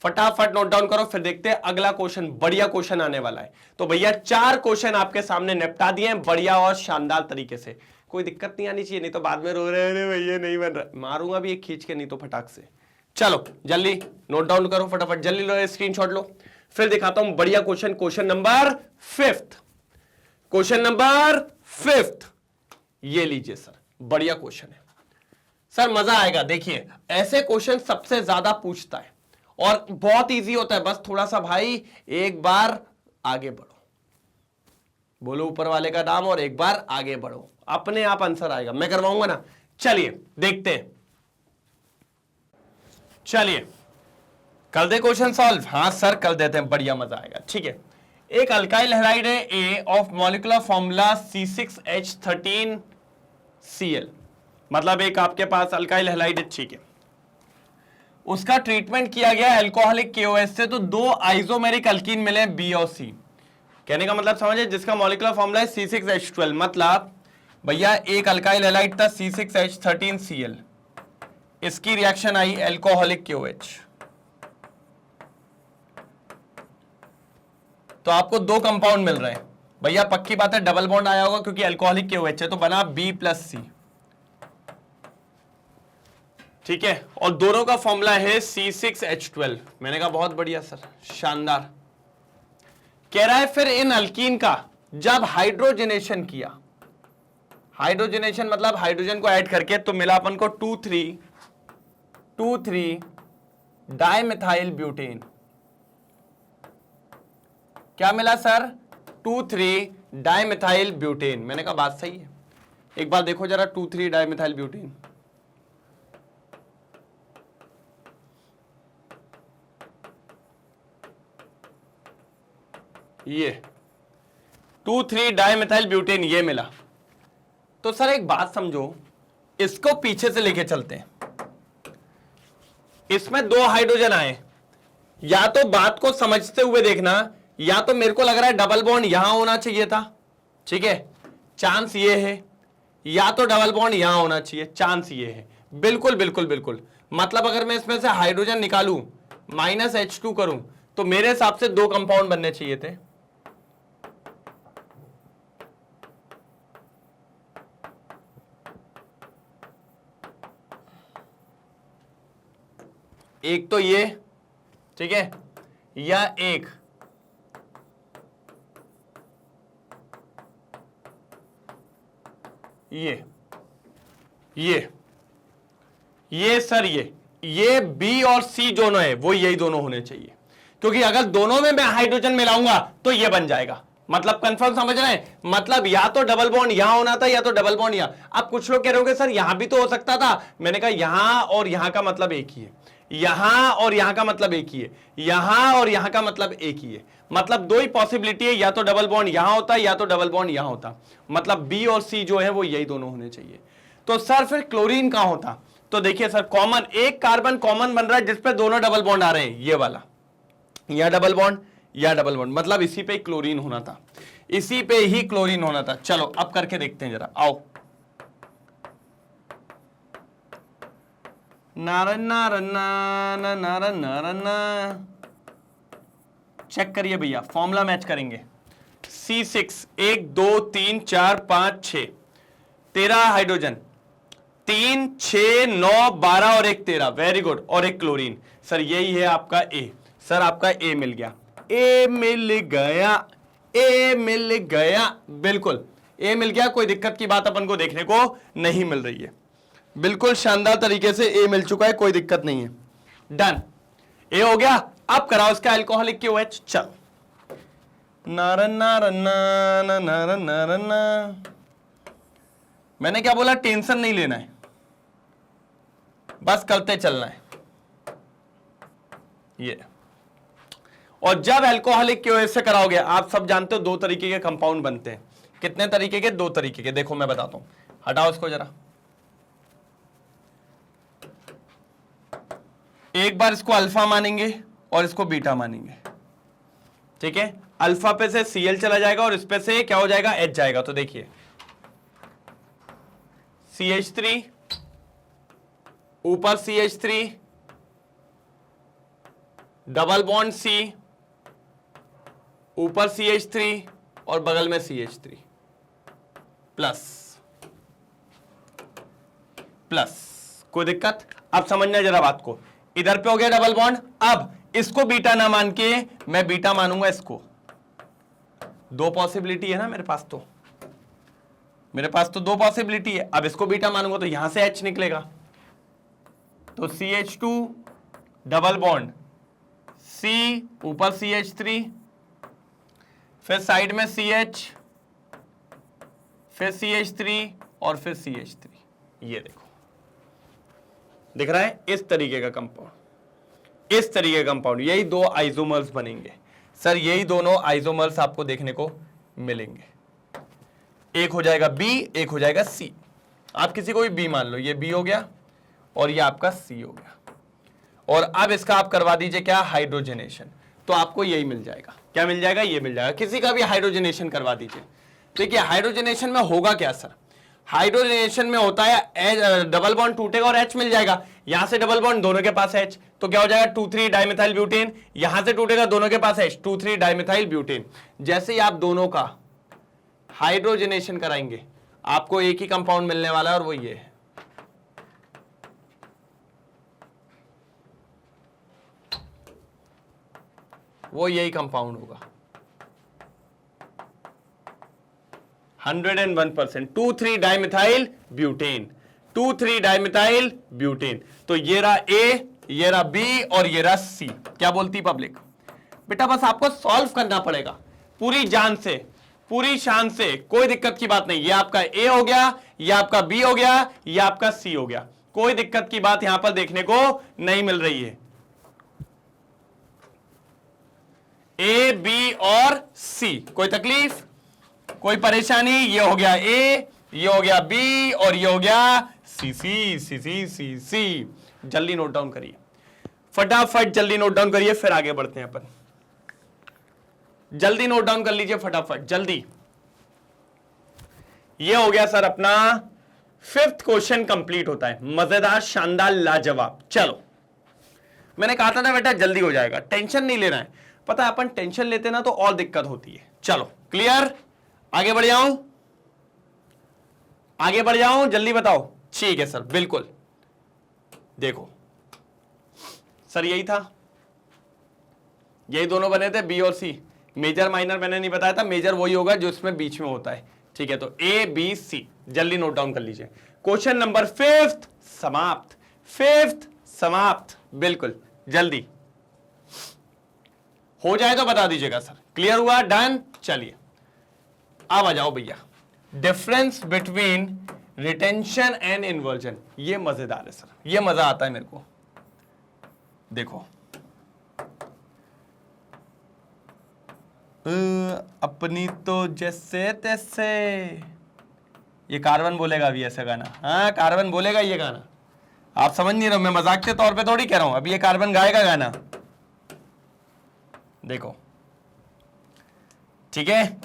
S1: फटाफट नोट डाउन करो, फिर देखते हैं अगला क्वेश्चन, बढ़िया क्वेश्चन आने वाला है। तो भैया 4 क्वेश्चन आपके सामने निपटा दिए हैं बढ़िया और शानदार तरीके से, कोई दिक्कत नहीं आनी चाहिए, नहीं तो बाद में रो रहे हैं भैया नहीं बन रहा, मारूंगा भी एक खींच के, नहीं तो फटाक से। चलो जल्दी नोट डाउन करो, फटाफट जल्दी लो, स्क्रीनशॉट लो, फिर दिखाता हूं बढ़िया question. Question number 5, question number 5 ये लीजिए सर, बढ़िया क्वेश्चन है सर, मजा आएगा। देखिए ऐसे क्वेश्चन सबसे ज्यादा पूछता है और बहुत इजी होता है, बस थोड़ा सा भाई एक बार आगे बढ़ो, बोलो ऊपर वाले का नाम और एक बार आगे बढ़ो, अपने आप आंसर आएगा, मैं करवाऊंगा ना। चलिए देखते हैं, चलिए कर दे क्वेश्चन सॉल्व। हाँ सर कर देते हैं, बढ़िया मजा आएगा। ठीक है, एक अल्काइल हैलाइड है ए ऑफ मॉलिक्यूलर फॉर्मूला C6H13Cl, मतलब एक आपके पास अल्काइल हैलाइड है, ठीक है, उसका ट्रीटमेंट किया गया अल्कोहलिक KOH से, तो 2 आइसोमेरिक अल्कीन मिले B और C। कहने का मतलब समझे, जिसका मॉलिक्यूलर फॉर्मूला है C6H12, मतलब भैया एक अल्काइल हैलाइड था C6H13Cl, इसकी रिएक्शन आई अल्कोहलिक KOH, तो आपको 2 कंपाउंड मिल रहे हैं। भैया पक्की बात है डबल बॉन्ड आया होगा क्योंकि अल्कोहलिक KOH है, तो बना B+C, ठीक है, और दोनों का फॉर्मूला है C6H12। मैंने कहा बहुत बढ़िया सर, शानदार। कह रहा है फिर इन अल्कीन का जब हाइड्रोजनेशन किया, हाइड्रोजनेशन मतलब हाइड्रोजन को ऐड करके, तो मिला अपन को 2,3 डाइमिथाइल ब्यूटेन। क्या मिला सर, 2,3 डाइमिथाइल ब्यूटेन। मैंने कहा बात सही है, एक बार देखो जरा 2,3 डाइमिथाइल ब्यूटेन, ये 2,3 डाइमिथाइल ब्यूटेन ये मिला। तो सर एक बात समझो, इसको पीछे से लेके चलते हैं। इसमें 2 हाइड्रोजन आए, या तो बात को समझते हुए देखना, या तो मेरे को लग रहा है डबल बॉन्ड यहां होना चाहिए था, ठीक है, चांस ये है, या तो डबल बॉन्ड यहां होना चाहिए, चांस ये है। बिल्कुल बिल्कुल बिल्कुल, मतलब अगर मैं इसमें से हाइड्रोजन निकालूं, -H2 करूं, तो मेरे हिसाब से 2 कंपाउंड बनने चाहिए थे। एक तो ये, ठीक है, या एक ये सर, ये बी और सी दोनों है, वो यही दोनों होने चाहिए, क्योंकि अगर दोनों में मैं हाइड्रोजन मिलाऊंगा तो ये बन जाएगा। मतलब कंफर्म समझ रहे हैं, मतलब या तो डबल बॉन्ड यहां होना था, या तो डबल बॉन्ड यहां। अब कुछ लोग कह रहे होंगे सर यहां भी तो हो सकता था, मैंने कहा यहां और यहां का मतलब एक ही है, यहां और यहां का मतलब एक ही है, यहां और यहां का मतलब एक ही है, मतलब 2 ही पॉसिबिलिटी है, या तो डबल बॉन्ड यहां होता या तो डबल बॉन्ड यहां होता, मतलब बी और सी जो है वो यही दोनों होने चाहिए। तो सर फिर क्लोरीन कहां होता? तो देखिए सर, कॉमन एक कार्बन कॉमन बन रहा है जिसपे दोनों डबल बॉन्ड आ रहे हैं, ये वाला, या डबल बॉन्ड या डबल बॉन्ड, मतलब इसी पे क्लोरीन होना था, इसी पे ही क्लोरीन होना था। चलो अब करके देखते हैं जरा, आओ। चेक करिए भैया, फॉर्मूला मैच करेंगे। C6 1 2 3 4 5 6 13 हाइड्रोजन, 3 6 9 12 और एक 13, वेरी गुड, और एक क्लोरीन। सर यही है आपका ए। सर आपका ए मिल गया, ए मिल गया, ए मिल गया, बिल्कुल ए मिल गया। कोई दिक्कत की बात अपन को देखने को नहीं मिल रही है, बिल्कुल शानदार तरीके से ए मिल चुका है, कोई दिक्कत नहीं है। डन, ए हो गया। अब कराओ इसका अल्कोहलिक QH। चल, नारन नारन नारन नारन नारन, मैंने क्या बोला, टेंशन नहीं लेना है, बस करते चलना है ये। और जब अल्कोहलिक QH से कराओगे, आप सब जानते हो 2 तरीके के कंपाउंड बनते हैं। कितने तरीके के? 2 तरीके के। देखो मैं बताता हूं, हटाओ इसको जरा, एक बार इसको अल्फा मानेंगे और इसको बीटा मानेंगे, ठीक है। अल्फा पे से Cl चला जाएगा और इस पे से क्या हो जाएगा, H जाएगा। तो देखिए CH3, ऊपर CH3, डबल बॉन्ड C, ऊपर CH3 और बगल में CH3 प्लस प्लस। कोई दिक्कत? अब समझना जरा बात को, इधर पे हो गया डबल बॉन्ड। अब इसको बीटा ना मान के मैं बीटा मानूंगा इसको। 2 पॉसिबिलिटी है ना मेरे पास, तो मेरे पास तो 2 पॉसिबिलिटी है। अब इसको बीटा मानूंगा तो यहां से H निकलेगा, तो CH2 डबल बॉन्ड C, ऊपर CH3, फिर साइड में CH, फिर CH3 और फिर CH3। ये देखो दिख रहा है, इस तरीके का कंपाउंड, इस तरीके का कंपाउंड, यही 2 आइसोमर्स बनेंगे। सर यही दोनों आइसोमर्स आपको देखने को मिलेंगे। एक हो जाएगा B, एक हो जाएगा C। आप किसी को भी B मान लो, ये B हो गया और ये आपका C हो गया। और अब इसका आप करवा दीजिए क्या, हाइड्रोजनेशन, तो आपको यही मिल जाएगा। क्या मिल जाएगा? ये मिल जाएगा। किसी का भी हाइड्रोजनेशन करवा दीजिए। देखिए हाइड्रोजनेशन में होगा क्या सर, हाइड्रोजनेशन में होता है डबल बॉन्ड टूटेगा और H मिल जाएगा। यहां से डबल बॉन्ड दोनों के पास H, तो क्या हो जाएगा 2,3 डाइमिथाइल ब्यूटेन। यहां से टूटेगा दोनों के पास H, 2,3 डाइमिथाइल ब्यूटेन। जैसे ही आप दोनों का हाइड्रोजनेशन कराएंगे, आपको एक ही कंपाउंड मिलने वाला है और वो ये है। वो यही कंपाउंड होगा 101%, 2,3 डाइमिथाइल ब्यूटेन, 2,3 डाइमिथाइल ब्यूटेन। तो ये रहा A, ये रहा B और ये रहा C। क्या बोलती पब्लिक? बेटा बस आपको सॉल्व करना पड़ेगा पूरी जान से, पूरी शान से, कोई दिक्कत की बात नहीं। ये आपका A हो गया, ये आपका बी हो गया, ये आपका सी हो गया। कोई दिक्कत की बात यहां पर देखने को नहीं मिल रही है। ए, बी और सी, कोई तकलीफ, कोई परेशानी? ये हो गया ए, ये हो गया बी और ये हो गया सी। सी सी सी सी सी। जल्दी नोट डाउन करिए, फटाफट जल्दी नोट डाउन करिए, फिर आगे बढ़ते हैं अपन। जल्दी नोट डाउन कर लीजिए फटाफट, जल्दी। ये हो गया सर अपना 5th क्वेश्चन कंप्लीट होता है। मजेदार, शानदार, लाजवाब। चलो, मैंने कहा था ना बेटा जल्दी हो जाएगा, टेंशन नहीं लेना है। पता है अपन टेंशन लेते ना तो और दिक्कत होती है। चलो क्लियर, आगे बढ़ जाऊं, आगे बढ़ जाऊं, जल्दी बताओ। ठीक है सर, बिल्कुल। देखो सर, यही था, यही दोनों बने थे, बी और सी। मेजर माइनर मैंने नहीं बताया था, मेजर वही होगा जो इसमें बीच में होता है। ठीक है, तो ए बी सी, जल्दी नोट डाउन कर लीजिए। क्वेश्चन नंबर 5th समाप्त, 5th समाप्त, बिल्कुल जल्दी हो जाए तो बता दीजिएगा सर। क्लियर हुआ? डन। चलिए अब आ जाओ भैया, difference between retention and inversion. ये मजेदार है सर, ये मजा आता है मेरे को। देखो अपनी तो जैसे तैसे, ये कार्बन बोलेगा अभी ऐसा गाना। हाँ कार्बन बोलेगा ये गाना, आप समझ नहीं रहे, मैं मजाक के तौर पे थोड़ी कह रहा हूं, अभी ये कार्बन गाएगा गाना। देखो ठीक है,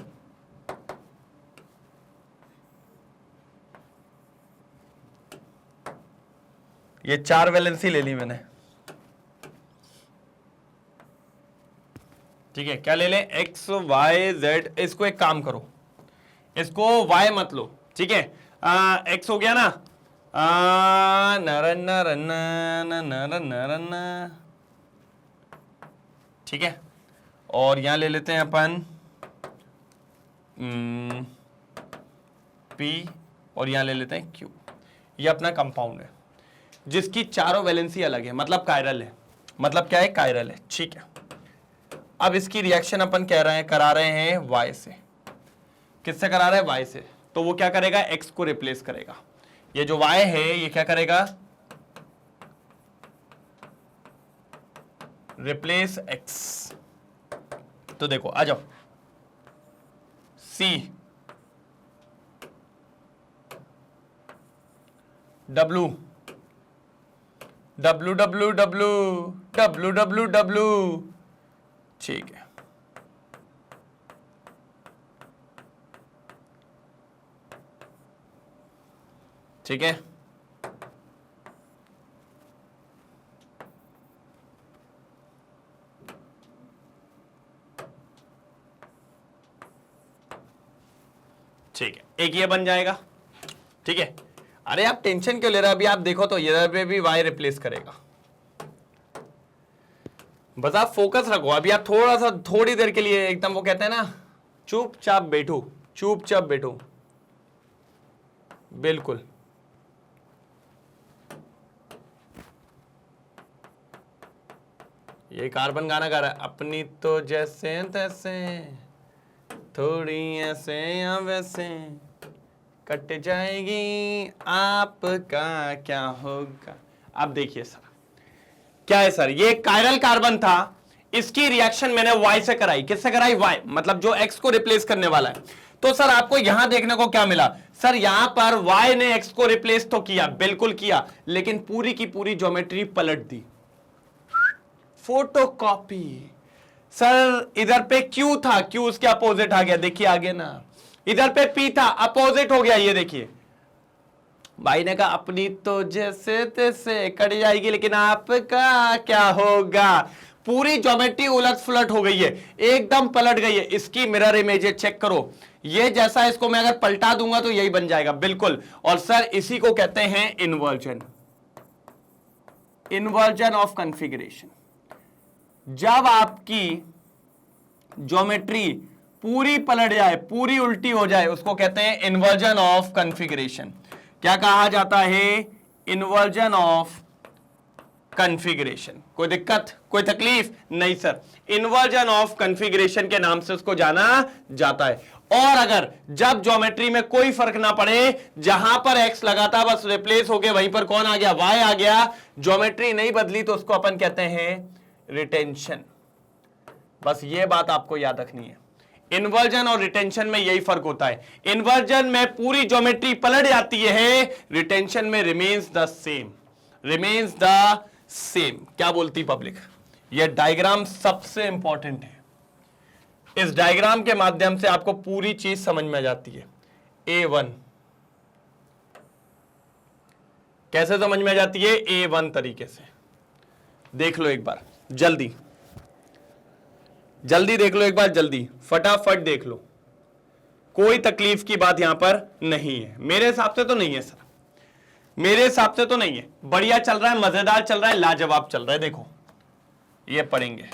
S1: ये 4 वैलेंसी ले ली मैंने। ठीक है, क्या ले लें? X Y Z. इसको एक काम करो, इसको वाई मत लो। ठीक है, एक्स हो गया ना, नरन नरन नरन नरन। ठीक है, और यहां ले लेते हैं अपन पी, और यहां ले लेते हैं क्यू। ये अपना कंपाउंड है जिसकी चारों वैलेंसी अलग है, मतलब कायरल है। मतलब क्या है? कायरल है। ठीक है, अब इसकी रिएक्शन अपन कह रहे हैं, करा रहे हैं वाई से। किससे करा रहे हैं? वाई से। तो वो क्या करेगा? एक्स को रिप्लेस करेगा। ये जो वाई है ये क्या करेगा? Replace X. तो देखो आ जाओ, C W W W W W W W. ठीक है, ठीक है, ठीक है, एक ये बन जाएगा। ठीक है, अरे आप टेंशन क्यों ले रहे हैं? अभी आप देखो तो इधर पे भी वाई रिप्लेस करेगा। बस आप फोकस रखो। अभी आप थोड़ा सा, थोड़ी देर के लिए एकदम, वो कहते हैं ना, चुपचाप बैठो, चुपचाप बैठो। बिल्कुल ये कार्बन गाना गा रहा है, अपनी तो जैसे तैसे, थोड़ी ऐसे या वैसे, कट जाएगी आपका क्या होगा। अब देखिए सर, क्या है सर? ये कायरल कार्बन था, इसकी रिएक्शन मैंने वाई से कराई। किससे कराई? वाई, मतलब जो एक्स को रिप्लेस करने वाला है। तो सर आपको यहां देखने को क्या मिला? सर यहां पर वाई ने एक्स को रिप्लेस तो किया, बिल्कुल किया, लेकिन पूरी की पूरी ज्योमेट्री पलट दी, फोटोकॉपी। सर इधर पे क्यू था, क्यू उसके अपोजिट आ गया, देखिए आगे ना। इधर पे पी था, अपोजिट हो गया, ये देखिए। भाई ने कहा अपनी तो जैसे तैसे कट जाएगी, लेकिन आपका क्या होगा। पूरी ज्योमेट्री उलट फुलट हो गई है, एकदम पलट गई है। इसकी मिरर इमेजेस चेक करो, ये जैसा इसको मैं अगर पलटा दूंगा तो यही बन जाएगा, बिल्कुल। और सर इसी को कहते हैं इन्वर्जन, इन्वर्जन ऑफ कॉन्फ़िगरेशन। जब आपकी ज्योमेट्री पूरी पलट जाए, पूरी उल्टी हो जाए, उसको कहते हैं इन्वर्जन ऑफ कॉन्फ़िगरेशन। क्या कहा जाता है? Inversion of configuration. कोई दिक्कत, कोई तकलीफ नहीं सर, इन्वर्जन ऑफ कॉन्फ़िगरेशन के नाम से उसको जाना जाता है। और अगर जब ज्योमेट्री में कोई फर्क ना पड़े, जहां पर एक्स लगा था बस रिप्लेस हो गया, वहीं पर कौन आ गया, वाई आ गया, ज्योमेट्री नहीं बदली, तो उसको अपन कहते हैं रिटेंशन। बस ये बात आपको याद रखनी है। इन्वर्जन और रिटेंशन में यही फर्क होता है। इन्वर्जन में पूरी ज्योमेट्री पलट जाती है, रिटेंशन में remains the same, remains the same. क्या बोलती पब्लिक? यह डायग्राम सबसे इंपॉर्टेंट है। इस डायग्राम के माध्यम से आपको पूरी चीज समझ में आ जाती है। A1 कैसे समझ में आ जाती है? A1 तरीके से देख लो एक बार, जल्दी जल्दी देख लो एक बार, जल्दी फटाफट देख लो। कोई तकलीफ की बात यहां पर नहीं है, मेरे हिसाब से तो नहीं है सर, मेरे हिसाब से तो नहीं है। बढ़िया चल रहा है, मजेदार चल रहा है, लाजवाब चल रहा है। देखो ये पढ़ेंगे,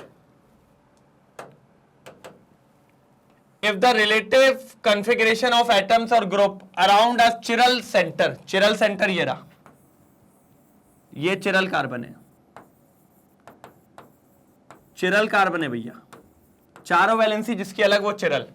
S1: if the relative configuration of atoms और ग्रुप अराउंड अ चिरल सेंटर, चिरल सेंटर ये रहा, ये चिरल कार्बन है, चिरल कार्बन है भैया, चारों वैलेंसी जिसकी अलग वो chiral.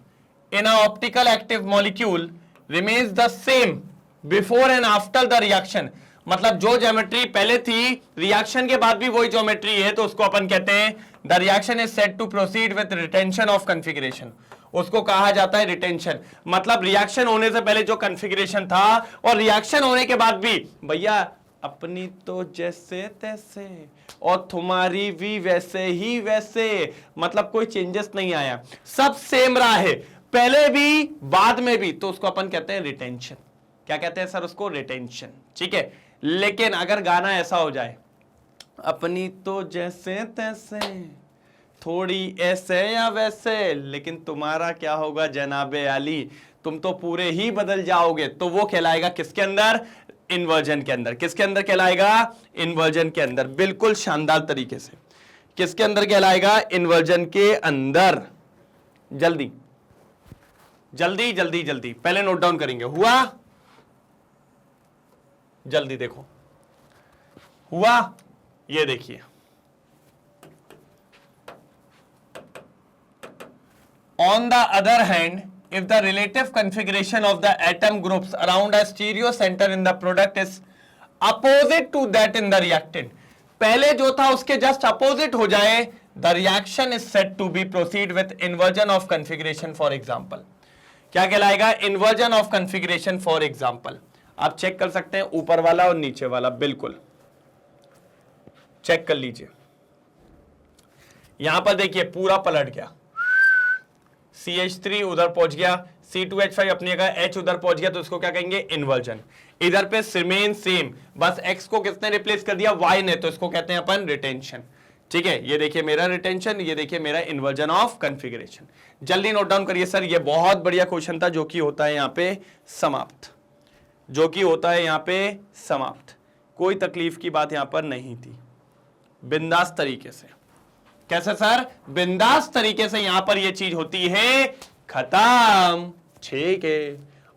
S1: In optical active molecule remains the same before and after the reaction. मतलब जो ज्योमेट्री पहले थी, रिएक्शन के बाद भी वही ज्योमेट्री है, तो उसको अपन कहते हैं the reaction is said to proceed with retention of configuration. उसको कहा जाता है रिटेंशन। मतलब रिएक्शन होने से पहले जो कॉन्फ़िगरेशन था और रिएक्शन होने के बाद भी भैया अपनी तो जैसे तैसे और तुम्हारी भी वैसे ही वैसे, मतलब कोई चेंजेस नहीं आया, सब सेम रहा है, पहले भी बाद में भी, तो उसको अपन कहते हैं रिटेंशन। क्या कहते हैं सर उसको? रिटेंशन। ठीक है। लेकिन अगर गाना ऐसा हो जाए, अपनी तो जैसे तैसे थोड़ी ऐसे या वैसे, लेकिन तुम्हारा क्या होगा जनाबे आली, तुम तो पूरे ही बदल जाओगे, तो वो कहलाएगा किसके अंदर? इन्वर्जन के अंदर। किसके अंदर कहलाएगा? इन्वर्जन के अंदर। बिल्कुल शानदार तरीके से किसके अंदर कहलाएगा? इन्वर्जन के अंदर। जल्दी जल्दी जल्दी जल्दी पहले नोट डाउन करेंगे। हुआ? जल्दी देखो, हुआ? ये देखिए, on the other hand, if the relative configuration of the atom groups around a stereo center in the product is opposite to that in the reactant, पहले जो था उसके just opposite हो जाए, the reaction is said to be proceed with inversion of configuration for example। क्या कहलाएगा? inversion of configuration for example। आप check कर सकते हैं ऊपर वाला और नीचे वाला, बिल्कुल चेक कर लीजिए। यहां पर देखिए पूरा पलट गया, CH3 उधर पहुंच गया, C2H5 अपनी जगह, H उधर पहुंच गया, तो उसको क्या कहेंगे? इन्वर्जन। इधर पे रिमेन सेम, बस X को किसने रिप्लेस कर दिया? Y ने, तो इसको कहते हैं अपन रिटेंशन। ठीक है, ये देखिए मेरा रिटेंशन, ये देखिए मेरा इन्वर्जन ऑफ कॉन्फ़िगरेशन। जल्दी नोट डाउन करिए सर, ये बहुत बढ़िया क्वेश्चन था जो कि होता है यहां पे समाप्त, जो कि होता है यहां पे समाप्त। कोई तकलीफ की बात यहां पर नहीं थी, बिंदास तरीके से। कैसे सर? बिंदास तरीके से यहां पर यह चीज होती है खत्म। ठीक है,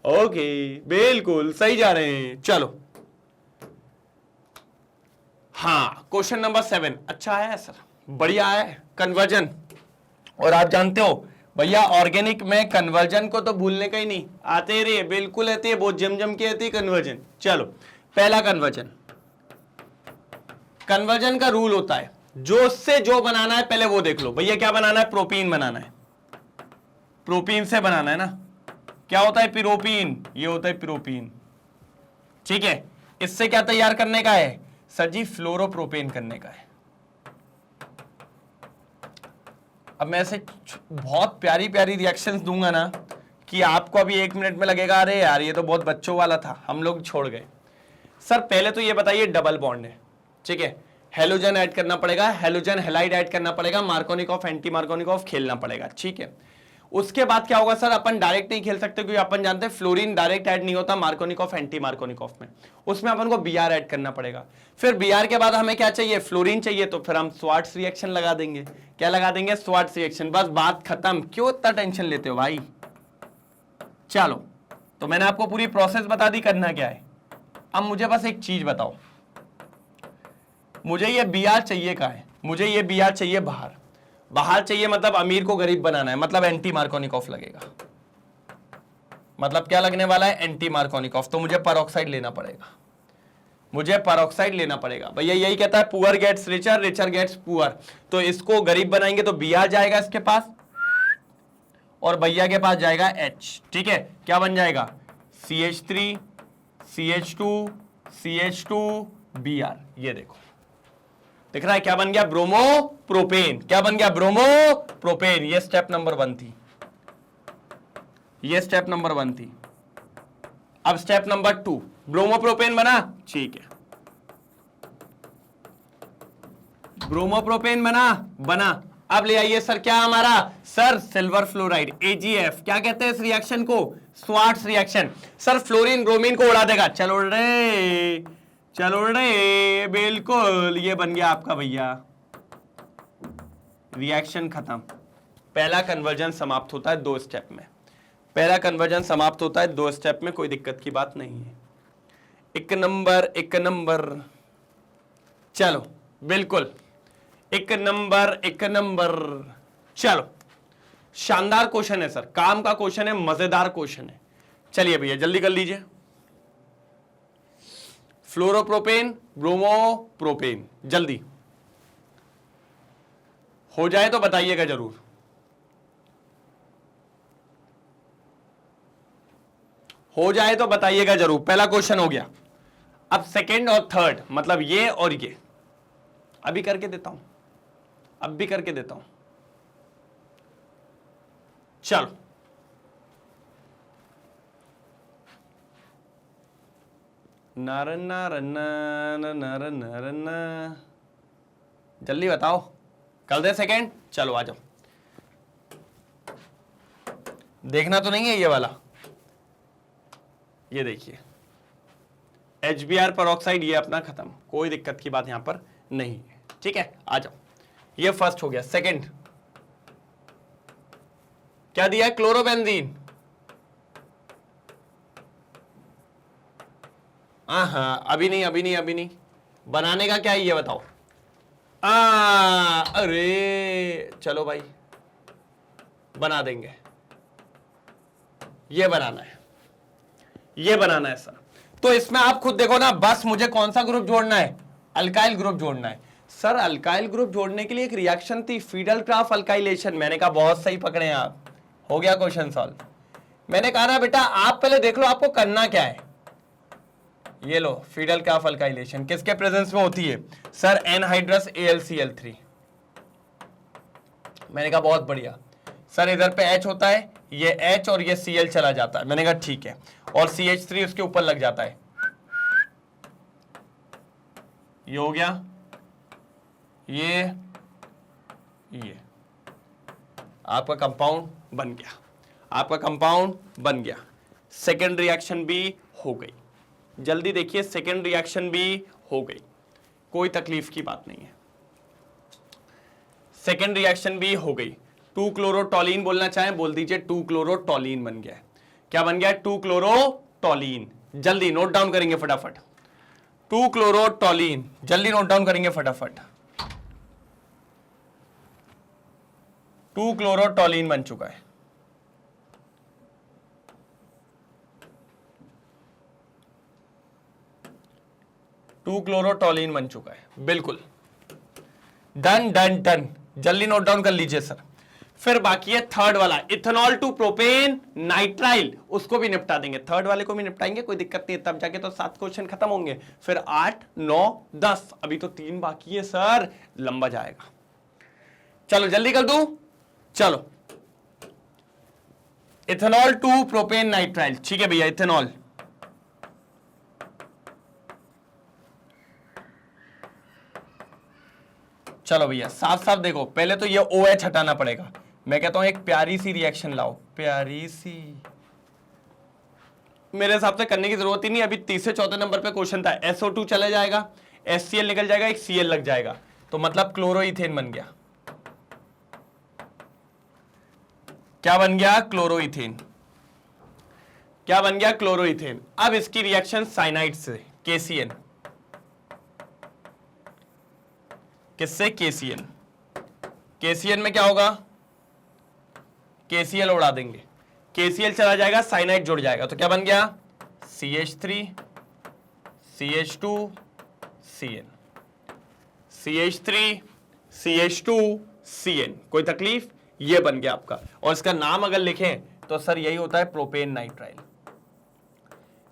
S1: ओके, बिल्कुल सही जा रहे हैं। चलो हाँ, क्वेश्चन नंबर 7 अच्छा है सर, बढ़िया है, कन्वर्जन। और आप जानते हो भैया ऑर्गेनिक में कन्वर्जन को तो भूलने का ही नहीं, आते रहे, बिल्कुल आते हैं, बहुत जम के आती है कन्वर्जन। चलो पहला कन्वर्जन, कन्वर्जन का रूल होता है जो से जो बनाना है पहले वो देख लो। भैया क्या बनाना है? प्रोपीन बनाना है, प्रोपीन से बनाना है ना। क्या होता है? पिरोपीन, ये होता है पिरोपीन। ठीक है, इससे क्या तैयार करने का है सर जी? फ्लोरोप्रोपेन करने का है। अब मैं ऐसे बहुत प्यारी प्यारी रिएक्शंस दूंगा ना कि आपको अभी 1 मिनट में लगेगा अरे यार ये तो बहुत बच्चों वाला था, हम लोग छोड़ गए। सर पहले तो ये बताइए डबल बॉन्ड है, ठीक है, हेलोजन ऐड करना पड़ेगा, हेलोजन हेलाइड ऐड करना पड़ेगा, मार्कोनिकॉफ एंटी मार्कोनिकॉफ खेलना पड़ेगा। ठीक है, उसके बाद क्या होगा सर? अपन डायरेक्ट नहीं खेल सकते क्योंकि अपन जानते हैं फ्लोरीन डायरेक्ट ऐड नहीं होता मार्कोनिकॉफ एंटी मार्कोनिकॉफ में, उसमें अपन को बीआर ऐड करना पड़ेगा। फिर बीआर के बाद हमें क्या चाहिए? फ्लोरीन चाहिए, तो फिर हम स्वार्ट्स रिएक्शन लगा देंगे। क्या लगा देंगे? Swarts reaction. बस बात खत्म। क्यों इतना टेंशन लेते हो भाई? चलो, तो मैंने आपको पूरी प्रोसेस बता दी, करना क्या है। अब मुझे बस एक चीज बताओ, मुझे ये बीआर चाहिए कहाँ है? मुझे ये बीआर चाहिए बाहर। बाहर चाहिए मतलब अमीर को गरीब बनाना है, मतलब एंटी मार्कोनिकॉफ लगेगा। मतलब क्या लगने वाला है, एंटी मार्कोनिकॉफ। तो मुझे पेरोक्साइड लेना पड़ेगा, मुझे पेरोक्साइड लेना पड़ेगा। भैया यही कहता है poor gets richer, richer gets poor. तो इसको गरीब बनाएंगे तो बी आ जाएगा इसके पास, और भैया के पास जाएगा H। ठीक है, क्या बन जाएगा, CH3 CH2 CH2 Br। ये देखो दिख रहा है क्या बन गया, ब्रोमो प्रोपेन। क्या बन गया, ब्रोमो प्रोपेन। ये स्टेप नंबर 1 थी, ये स्टेप नंबर 1 थी। अब स्टेप नंबर 2, ब्रोमो प्रोपेन बना, ठीक है, ब्रोमो प्रोपेन बना। अब ले आइए सर, क्या हमारा सर, सिल्वर फ्लोराइड AgF। क्या कहते हैं इस रिएक्शन को, Swarts reaction. Sir fluorine bromine को उड़ा देगा, चलो रे बिल्कुल, ये बन गया आपका भैया, रिएक्शन खत्म। पहला कन्वर्जन समाप्त होता है 2 स्टेप में, पहला कन्वर्जन समाप्त होता है 2 स्टेप में, कोई दिक्कत की बात नहीं है। एक नंबर, चलो बिल्कुल, एक नंबर। चलो शानदार क्वेश्चन है सर, काम का क्वेश्चन है, मजेदार क्वेश्चन है। चलिए भैया जल्दी कर लीजिए। फ्लोरोप्रोपेन ब्रोमोप्रोपेन, जल्दी हो जाए तो बताइएगा जरूर। हो जाए तो बताइएगा जरूर। पहला क्वेश्चन हो गया। अब सेकंड और थर्ड, मतलब ये और ये अभी करके देता हूं, अब भी करके देता हूं। चलो जल्दी बताओ, कर दे सेकंड। चलो आ जाओ, देखना तो नहीं है ये वाला, ये देखिए HBr पेरोक्साइड, ये अपना खत्म, कोई दिक्कत की बात यहां पर नहीं है। ठीक है, आ जाओ। ये फर्स्ट हो गया। सेकंड क्या दिया है, क्लोरोबेंजीन। हाँ, अभी नहीं। बनाने का क्या है ये बताओ। अरे चलो भाई बना देंगे, ये बनाना है सर। तो इसमें आप खुद देखो ना, बस मुझे कौन सा ग्रुप जोड़ना है, अल्काइल ग्रुप जोड़ना है। सर अल्काइल ग्रुप जोड़ने के लिए एक रिएक्शन थी, फिडेल-क्राफ्ट अल्काइलेशन। मैंने कहा बहुत सही पकड़े आप, हो गया क्वेश्चन सॉल्व। मैंने कहा ना बेटा आप पहले देख लो आपको करना क्या है। ये लो, फिडेल-क्राफ्ट अल्काइलेशन किसके प्रेजेंस में होती है, सर एनहाइड्रस AlCl3। मैंने कहा बहुत बढ़िया सर, इधर पे H होता है, ये H और ये Cl चला जाता है। मैंने कहा ठीक है, और CH3 उसके ऊपर लग जाता है। ये हो गया, ये आपका कंपाउंड बन गया, सेकेंड रिएक्शन भी हो गई। जल्दी देखिए, सेकेंड रिएक्शन भी हो गई, कोई तकलीफ की बात नहीं है। सेकेंड रिएक्शन भी हो गई। 2-क्लोरोटोलीन बोलना चाहें बोल दीजिए, 2-क्लोरोटोलीन बन गया। क्या बन गया, 2-क्लोरोटोलीन। जल्दी नोट डाउन करेंगे फटाफट, 2-क्लोरोटोलीन, जल्दी नोट डाउन करेंगे फटाफट। 2-क्लोरोटोलीन बन चुका है। बिल्कुल डन। जल्दी नोट डाउन कर लीजिए सर। फिर बाकी है थर्ड वाला, इथेनॉल टू प्रोपेन नाइट्राइल, उसको भी निपटा देंगे, थर्ड वाले को भी निपटाएंगे, कोई दिक्कत नहीं है। तब जाके तो 7 क्वेश्चन खत्म होंगे, फिर 8, 9, 10, अभी तो 3 बाकी है सर, लंबा जाएगा। चलो जल्दी कर दूं, चलो इथेनॉल टू प्रोपेन नाइट्राइल, ठीक है भैया, इथेनॉल। चलो भैया साफ साफ देखो, पहले तो ये OH हटाना पड़ेगा। मैं कहता हूं एक प्यारी सी रिएक्शन लाओ, प्यारी सी, मेरे हिसाब से करने की जरूरत ही नहीं। अभी तीसरे चौथे नंबर पे क्वेश्चन था, SO2 चला जाएगा, HCl निकल जाएगा, एक Cl लग जाएगा, तो मतलब क्लोरोइथेन बन गया। क्या बन गया, क्लोरोइथेन। क्या बन गया, क्लोरोइथेन। अब इसकी रिएक्शन साइनाइड से, KCN, किससे, KCN। KCN में क्या होगा, KCl उड़ा देंगे। KCl चला जाएगा, साइनाइड जुड़ जाएगा, तो क्या बन गया CH3 CH2 CN, CH3 CH2 CN, कोई तकलीफ? ये बन गया आपका। और इसका नाम अगर लिखें तो सर यही होता है प्रोपेन नाइट्राइल,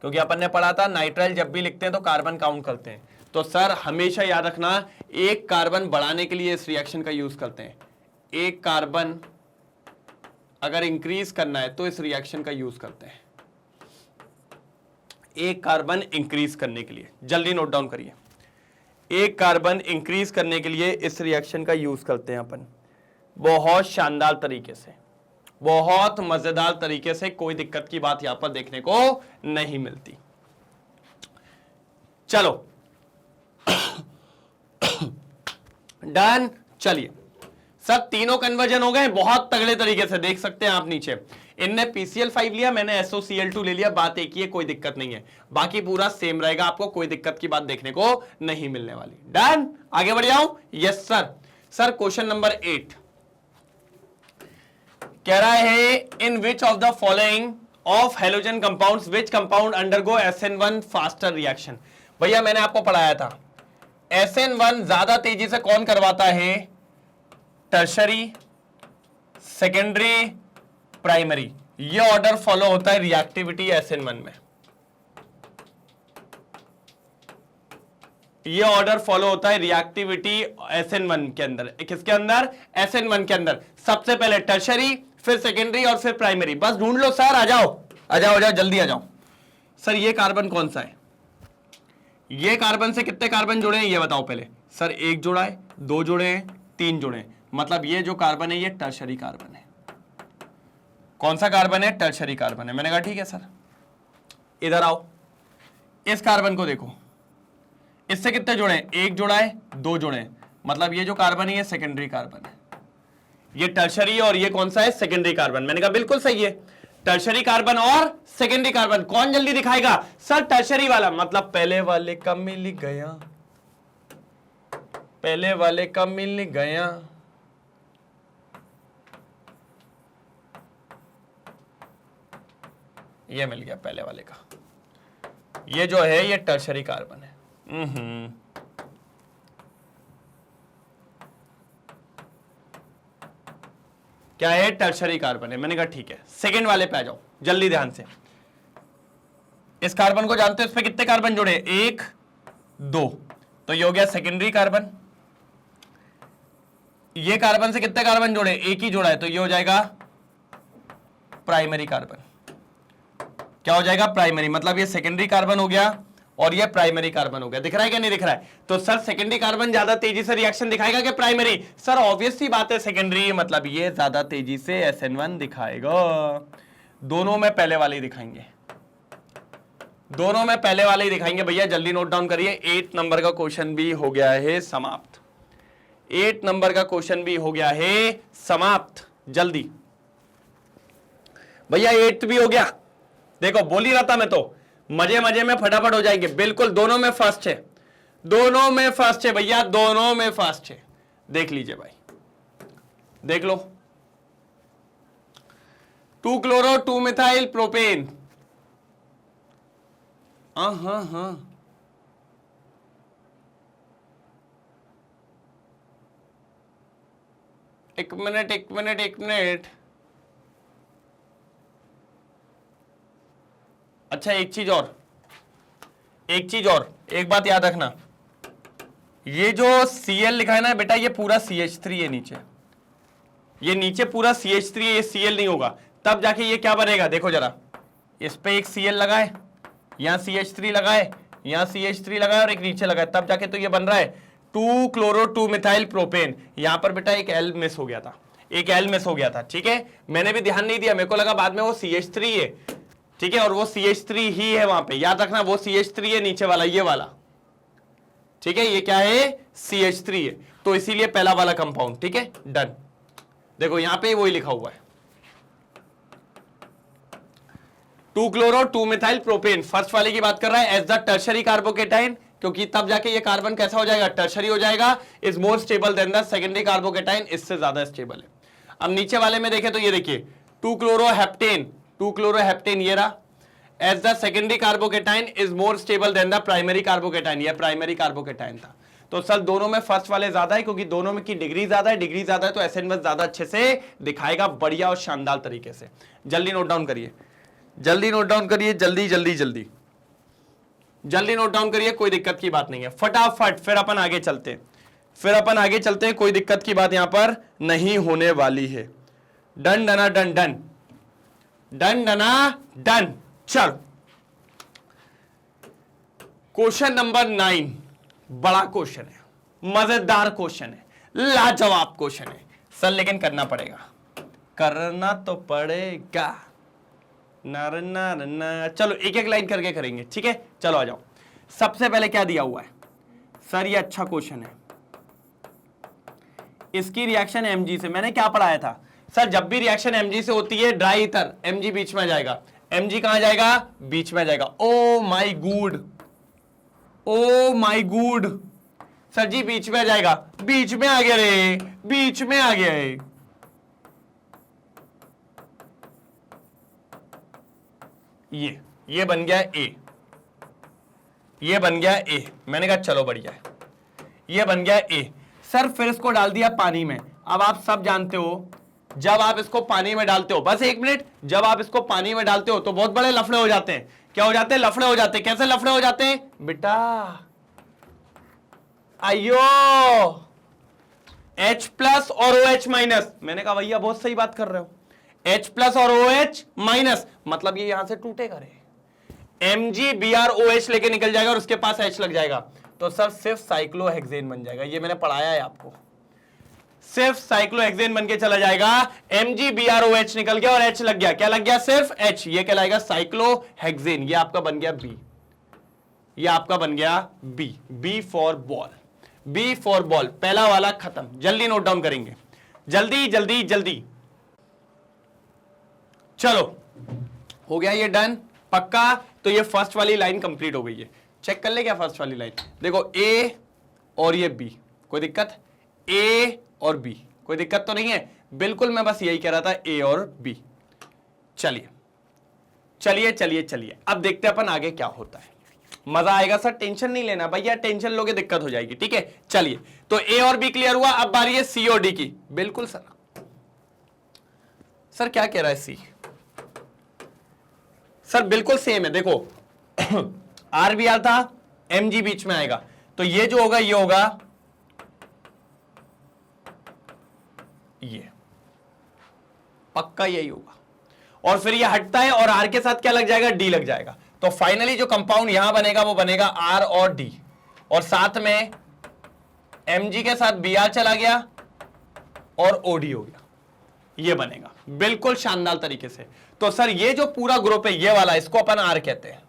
S1: क्योंकि अपन ने पढ़ा था नाइट्राइल जब भी लिखते हैं तो कार्बन काउंट करते हैं। तो सर हमेशा याद रखना, एक कार्बन बढ़ाने के लिए इस रिएक्शन का यूज करते हैं। एक कार्बन अगर इंक्रीज करना है तो इस रिएक्शन का यूज करते हैं, एक कार्बन इंक्रीज करने के लिए। जल्दी नोट डाउन करिए, एक कार्बन इंक्रीज करने के लिए इस रिएक्शन का यूज करते हैं अपन, बहुत शानदार तरीके से, बहुत मजेदार तरीके से, कोई दिक्कत की बात यहां पर देखने को नहीं मिलती। चलो डन। चलिए सब तीनों कन्वर्जन हो गए बहुत तगड़े तरीके से, देख सकते हैं आप नीचे। इनने PCl5 लिया, मैंने SOCl2 ले लिया, बात एक ही है, कोई दिक्कत नहीं है, बाकी पूरा सेम रहेगा, आपको कोई दिक्कत की बात देखने को नहीं मिलने वाली। डन, आगे बढ़ जाऊं? Yes sir. Sir question number 8 कह रहा है in which of the following of halogen compounds which compound undergo SN1 faster reaction. भैया मैंने आपको पढ़ाया था SN1 ज्यादा तेजी से कौन करवाता है? Tertiary, secondary, primary. ये ऑर्डर फॉलो होता है रिएक्टिविटी SN1 में, ये ऑर्डर फॉलो होता है रिएक्टिविटी SN1 के अंदर। किसके अंदर? SN1 के अंदर। सबसे पहले टर्शरी, फिर सेकेंडरी और फिर प्राइमरी। बस ढूंढ लो सर, आ जाओ आ जाओ आ जाओ, जल्दी आ जाओ। सर ये कार्बन कौन सा है? ये कार्बन से कितने कार्बन जुड़े हैं ये बताओ पहले। सर एक जुड़ा है, दो जुड़े हैं, तीन जुड़े हैं, मतलब ये जो कार्बन है ये टर्शरी कार्बन है। कौन सा कार्बन है? टर्शरी कार्बन है। मैंने कहा ठीक है सर। इधर आओ, इस कार्बन को देखो, इससे कितने जुड़े हैं? एक जुड़ा है, दो जुड़े हैं, मतलब ये जो कार्बन है ये सेकेंडरी कार्बन है, ये टर्शरी और ये कौन सा है? Secondary carbon. मैंने कहा बिल्कुल सही है, टर्शरी कार्बन और सेकेंडरी कार्बन। कौन जल्दी दिखाएगा? सर टर्शरी वाला, मतलब पहले वाले का मिल गया, पहले वाले का मिल गया। ये मिल गया पहले वाले का, ये जो है ये टर्शरी कार्बन है। क्या है? टर्शरी कार्बन है। मैंने कहा ठीक है। सेकंड वाले पे आ जाओ जल्दी ध्यान से। इस कार्बन को जानते हो, इस पे कितने कार्बन जुड़े? एक, दो, तो ये हो गया सेकेंडरी कार्बन। ये कार्बन से कितने कार्बन जुड़े? एक ही जुड़ा है, तो ये हो जाएगा प्राइमरी कार्बन। क्या हो जाएगा? प्राइमरी, मतलब ये सेकेंडरी कार्बन हो गया और ये प्राइमरी कार्बन हो गया। दिख रहा है क्या नहीं दिख रहा है? तो सर सेकेंडरी कार्बन ज्यादा तेजी से रिएक्शन दिखाएगा कि प्राइमरी? सर ऑब्वियस सी बात है सेकेंडरी, मतलब ये ज्यादा तेजी से SN1 दिखाएगा। दोनों में पहले वाले ही दिखाएंगे, दोनों में पहले वाले ही दिखाएंगे। भैया जल्दी नोट डाउन करिए, 8 नंबर का क्वेश्चन भी हो गया है समाप्त। 8 नंबर का क्वेश्चन भी हो गया है समाप्त। जल्दी भैया 8 भी हो गया। देखो बोल ही रहा था मैं, तो मजे मजे में फटाफट हो जाएंगे। बिल्कुल दोनों में फर्स्ट है, दोनों में फर्स्ट है भैया, दोनों में फर्स्ट है। देख लीजिए भाई, देख लो। 2 क्लोरो 2 मिथाइल प्रोपेन। हाँ, एक मिनट। अच्छा एक चीज और, एक बात याद रखना, ये जो Cl लिखा है ना बेटा, ये पूरा CH3 है नीचे, ये नीचे पूरा CH3 है, ये Cl नहीं होगा। तब जाके ये क्या बनेगा? देखो जरा, इस पे एक Cl लगाए, यहाँ CH3 लगाए, यहाँ CH3 लगाए और एक नीचे लगाए, तब जाके तो ये बन रहा है 2 क्लोरो 2 मिथाइल प्रोपेन। यहां पर बेटा एक L मिस हो गया था, एक L मिस हो गया था, ठीक है। मैंने भी ध्यान नहीं दिया, मेरे को लगा बाद में वो CH3 है, ठीक है, और वो CH3 ही है वहां पे। याद रखना वो CH3 है नीचे वाला, ये वाला, ठीक है। ये क्या है? CH3 है, तो इसीलिए पहला वाला कंपाउंड, ठीक है। डन। देखो यहां पे वही लिखा हुआ है 2 क्लोरो 2 मिथाइल प्रोपेन। फर्स्ट वाले की बात कर रहा है एज द टर्शरी कार्बोकेटाइन, क्योंकि तब जाके ये कार्बन कैसा हो जाएगा? टर्शरी हो जाएगा। Is more stable than the secondary carbocation, इससे ज्यादा स्टेबल है। अब नीचे वाले में देखें तो ये देखिए 2 क्लोरो हेप्टेन, 2 क्लोरोहेप्टेन ये रहा, as the secondary carbocation is more stable than the primary carbocation, ये प्राइमरी कार्बोकेटाइन था। तो सर दोनों में फर्स्ट वाले ज्यादा है क्योंकि दोनों में की डिग्री ज्यादा है, डिग्री ज्यादा है तो SN1 ज्यादा अच्छे से दिखाएगा, बढ़िया और शानदार तरीके से। जल्दी नोट डाउन करिए, जल्दी नोट डाउन करिए, जल्दी जल्दी जल्दी जल्दी नोट डाउन करिए, कोई दिक्कत की बात नहीं है, फटाफट। फिर अपन आगे चलते हैं, फिर अपन आगे चलते हैं, कोई दिक्कत की बात यहां पर नहीं होने वाली है। डन डना डन डन डन डना डन। चल क्वेश्चन नंबर 9 बड़ा क्वेश्चन है, मजेदार क्वेश्चन है, लाजवाब क्वेश्चन है सर, लेकिन करना पड़ेगा, करना तो पड़ेगा। ना चलो एक एक लाइन करके करेंगे, ठीक है। चलो आ जाओ। सबसे पहले क्या दिया हुआ है सर, ये अच्छा क्वेश्चन है, इसकी रिएक्शन Mg से, मैंने क्या पढ़ाया था सर, जब भी रिएक्शन Mg से होती है ड्राई ईथर, Mg बीच में जाएगा, Mg कहां जाएगा, बीच में जाएगा। Oh my good, oh my good sir ji, बीच में जाएगा, बीच में आ गया रे, बीच में आ गया है। ये बन गया ए, ये बन गया ए, मैंने कहा चलो बढ़िया है, ये बन गया ए। सर फिर इसको डाल दिया पानी में। अब आप सब जानते हो जब आप इसको पानी में डालते हो, बस एक मिनट, जब आप इसको पानी में डालते हो तो बहुत बड़े लफड़े हो जाते हैं। क्या हो जाते हैं, लफड़े हो जाते हैं। कैसे लफड़े हो जाते हैं बेटा, आइयो H प्लस और OH माइनस, मैंने कहा भैया बहुत सही बात कर रहे हो, H प्लस और OH माइनस, मतलब ये यहां से टूटेगा रे, MgBrOH लेके निकल जाएगा और उसके पास H लग जाएगा, तो सर सिर्फ साइक्लोहेक्सेन बन जाएगा। ये मैंने पढ़ाया है आपको, सिर्फ साइक्लोहेक्सेन बन के चला जाएगा, MgBrOH निकल गया और H लग गया, क्या लग गया, सिर्फ H, ये कहलाएगा साइक्लोहेक्सेन। ये आपका बन गया B, ये आपका बन गया B, B for ball, B for ball, पहला वाला खत्म। जल्दी नोट डाउन करेंगे, जल्दी जल्दी जल्दी। चलो हो गया ये डन, पक्का। तो ये फर्स्ट वाली लाइन कंप्लीट हो गई है, चेक कर ले क्या फर्स्ट वाली लाइन, देखो A और ये B, कोई दिक्कत, A और B कोई दिक्कत तो नहीं है, बिल्कुल मैं बस यही कह रहा था, A और B। चलिए चलिए चलिए चलिए, अब देखते हैं अपन आगे क्या होता है, मजा आएगा सर, टेंशन नहीं लेना भैया, टेंशन लोगे दिक्कत हो जाएगी, ठीक है। चलिए तो A और B क्लियर हुआ, अब बारी है C और D की। बिल्कुल सर, सर क्या कह रहा है C, सर बिल्कुल सेम है, देखो RBr था, Mg बीच में आएगा, तो ये जो होगा ये होगा ये, पक्का यही होगा, और फिर ये हटता है और R के साथ क्या लग जाएगा, D लग जाएगा, तो फाइनली जो कंपाउंड यहां बनेगा वो बनेगा R और D, और साथ में Mg के साथ Br चला गया और OD हो गया, ये बनेगा बिल्कुल शानदार तरीके से। तो सर ये जो पूरा ग्रुप है ये वाला, इसको अपन R कहते हैं,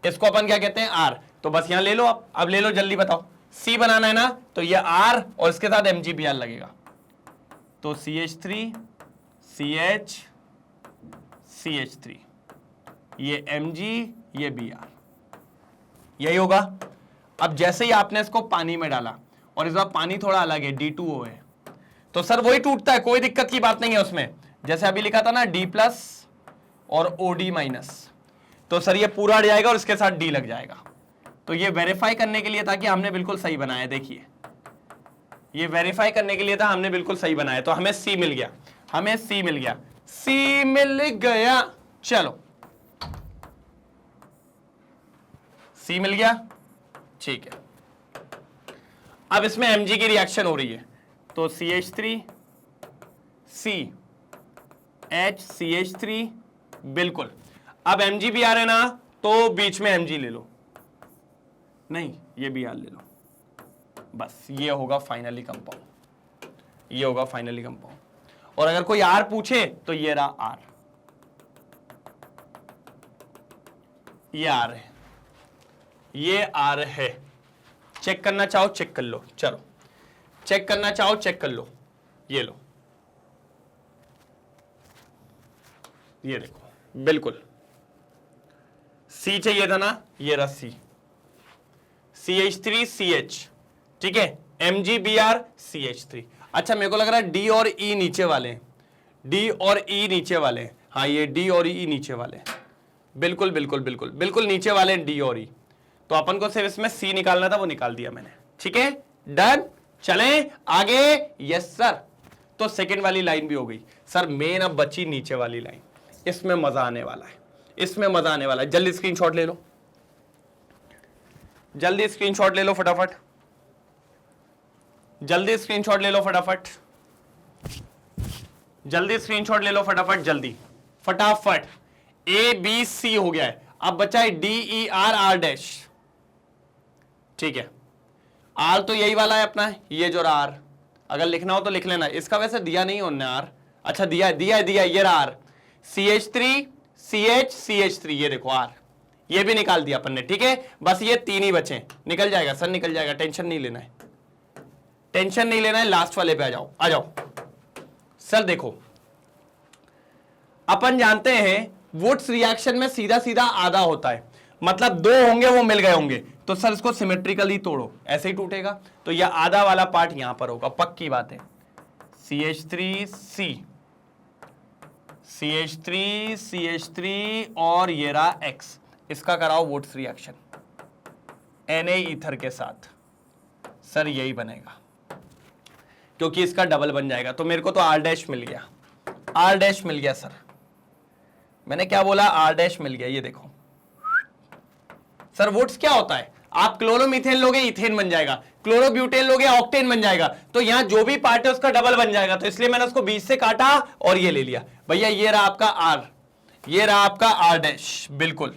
S1: इसको अपन क्या कहते हैं, R। तो बस यहां ले लो, अब ले लो, जल्दी बताओ, C बनाना है ना, तो ये R और इसके साथ MgBr लगेगा, तो CH3 CH CH3, ये Mg ये Br, यही होगा। अब जैसे ही आपने इसको पानी में डाला, और इस बार पानी थोड़ा अलग है, D2O है, तो सर वही टूटता है, कोई दिक्कत की बात नहीं है उसमें, जैसे अभी लिखा था ना D प्लस और OD माइनस, तो सर ये पूरा हट जाएगा और इसके साथ D लग जाएगा। तो ये वेरीफाई करने के लिए था कि हमने बिल्कुल सही बनाया, देखिए ये वेरीफाई करने के लिए था, हमने बिल्कुल सही बनाया, तो हमें C मिल गया, हमें C मिल गया, C मिल गया। चलो C मिल गया, ठीक है। अब इसमें Mg की रिएक्शन हो रही है, तो CH3 C H CH3, बिल्कुल। अब Mg भी आ रहे ना, तो बीच में Mg ले लो, नहीं ये भी Br ले लो, बस ये होगा फाइनली कंपाउंड, ये होगा फाइनली कंपाउंड। और अगर कोई R पूछे तो ये रहा R, ये R है, ये R है। चेक करना चाहो चेक कर लो, चलो चेक करना चाहो चेक कर लो, ये लो, ये देखो, बिल्कुल C चाहिए था ना, ये रहा C, CH3 CH, ठीक है, MgBr CH3। अच्छा मेरे को लग रहा है D और E नीचे वाले हैं, D और E नीचे वाले हैं, हाँ ये डी और ई नीचे वाले, बिल्कुल बिल्कुल बिल्कुल बिल्कुल नीचे वाले डी और ई। तो अपन को सिर्फ इसमें सी निकालना था, वो निकाल दिया मैंने। ठीक है, डन। चलें आगे। Yes sir. तो सेकंड वाली लाइन भी हो गई सर। मेन अब बची नीचे वाली लाइन, इसमें मजा आने वाला है, इसमें मजा आने वाला है। जल्दी स्क्रीनशॉट ले लो, जल्दी स्क्रीनशॉट ले लो फटाफट, जल्दी स्क्रीनशॉट ले लो फटाफट, जल्दी स्क्रीनशॉट ले लो फटाफट, जल्दी फटाफट। ए बी सी हो गया है, अब बचा है D E R R dash. ठीक है, आर तो यही वाला है अपना, ये जो रहा आर, अगर लिखना हो तो लिख लेना। इसका वैसे दिया नहीं उन्होंने आर, अच्छा दिया है, दिया है, दिया है, ये रहा आर। CH3 CH CH3, ये देखो आर, ये भी निकाल दिया अपन ने। ठीक है, बस ये तीन ही बचे, निकल जाएगा सर, निकल जाएगा, टेंशन नहीं लेना है, टेंशन नहीं लेना है। लास्ट वाले पे आ जाओ, आ जाओ सर। देखो अपन जानते हैं वुड्स रिएक्शन में सीधा सीधा आधा होता है, मतलब दो होंगे वो मिल गए होंगे, तो सर इसको सिमेट्रिकली तोड़ो, ऐसे ही टूटेगा। तो यह आधा वाला पार्ट यहां पर होगा, पक्की बात है। CH3C CH3 CH3 और ये रहा X, इसका कराओ वुड्स रिएक्शन Na ईथर के साथ, सर यही बनेगा, क्योंकि इसका डबल बन जाएगा। तो मेरे को तो R डैश मिल गया, R डैश मिल गया सर। मैंने क्या बोला? R डैश मिल गया। ये देखो सर, वुड्स क्या होता है, आप क्लोरोमीथेन लोगे इथेन बन जाएगा, क्लोरोब्यूटेन लोगे ऑक्टेन बन जाएगा, तो यहां जो भी पार्ट है उसका डबल बन जाएगा। तो इसलिए मैंने उसको बीच से काटा और ये ले लिया। भैया ये रहा आपका R, ये रहा आपका R डैश, बिल्कुल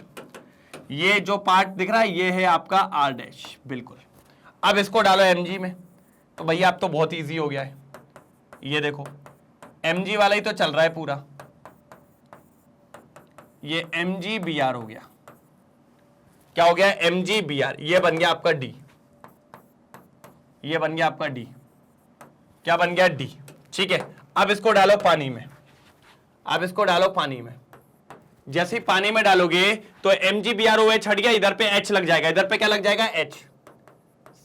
S1: ये जो पार्ट दिख रहा है ये है आपका R डैश, बिल्कुल। अब इसको डालो Mg में, तो भैया अब तो बहुत इजी हो गया है। ये देखो Mg वाला ही तो चल रहा है पूरा, ये MgBr हो गया। क्या हो गया? MgBr। ये बन गया आपका D, ये बन गया आपका D। क्या बन गया? D। ठीक है, अब इसको डालो पानी में, अब इसको डालो पानी में। जैसे ही पानी में डालोगे तो MgBr OH हट गया, इधर पे H लग जाएगा। इधर पे क्या लग जाएगा? H।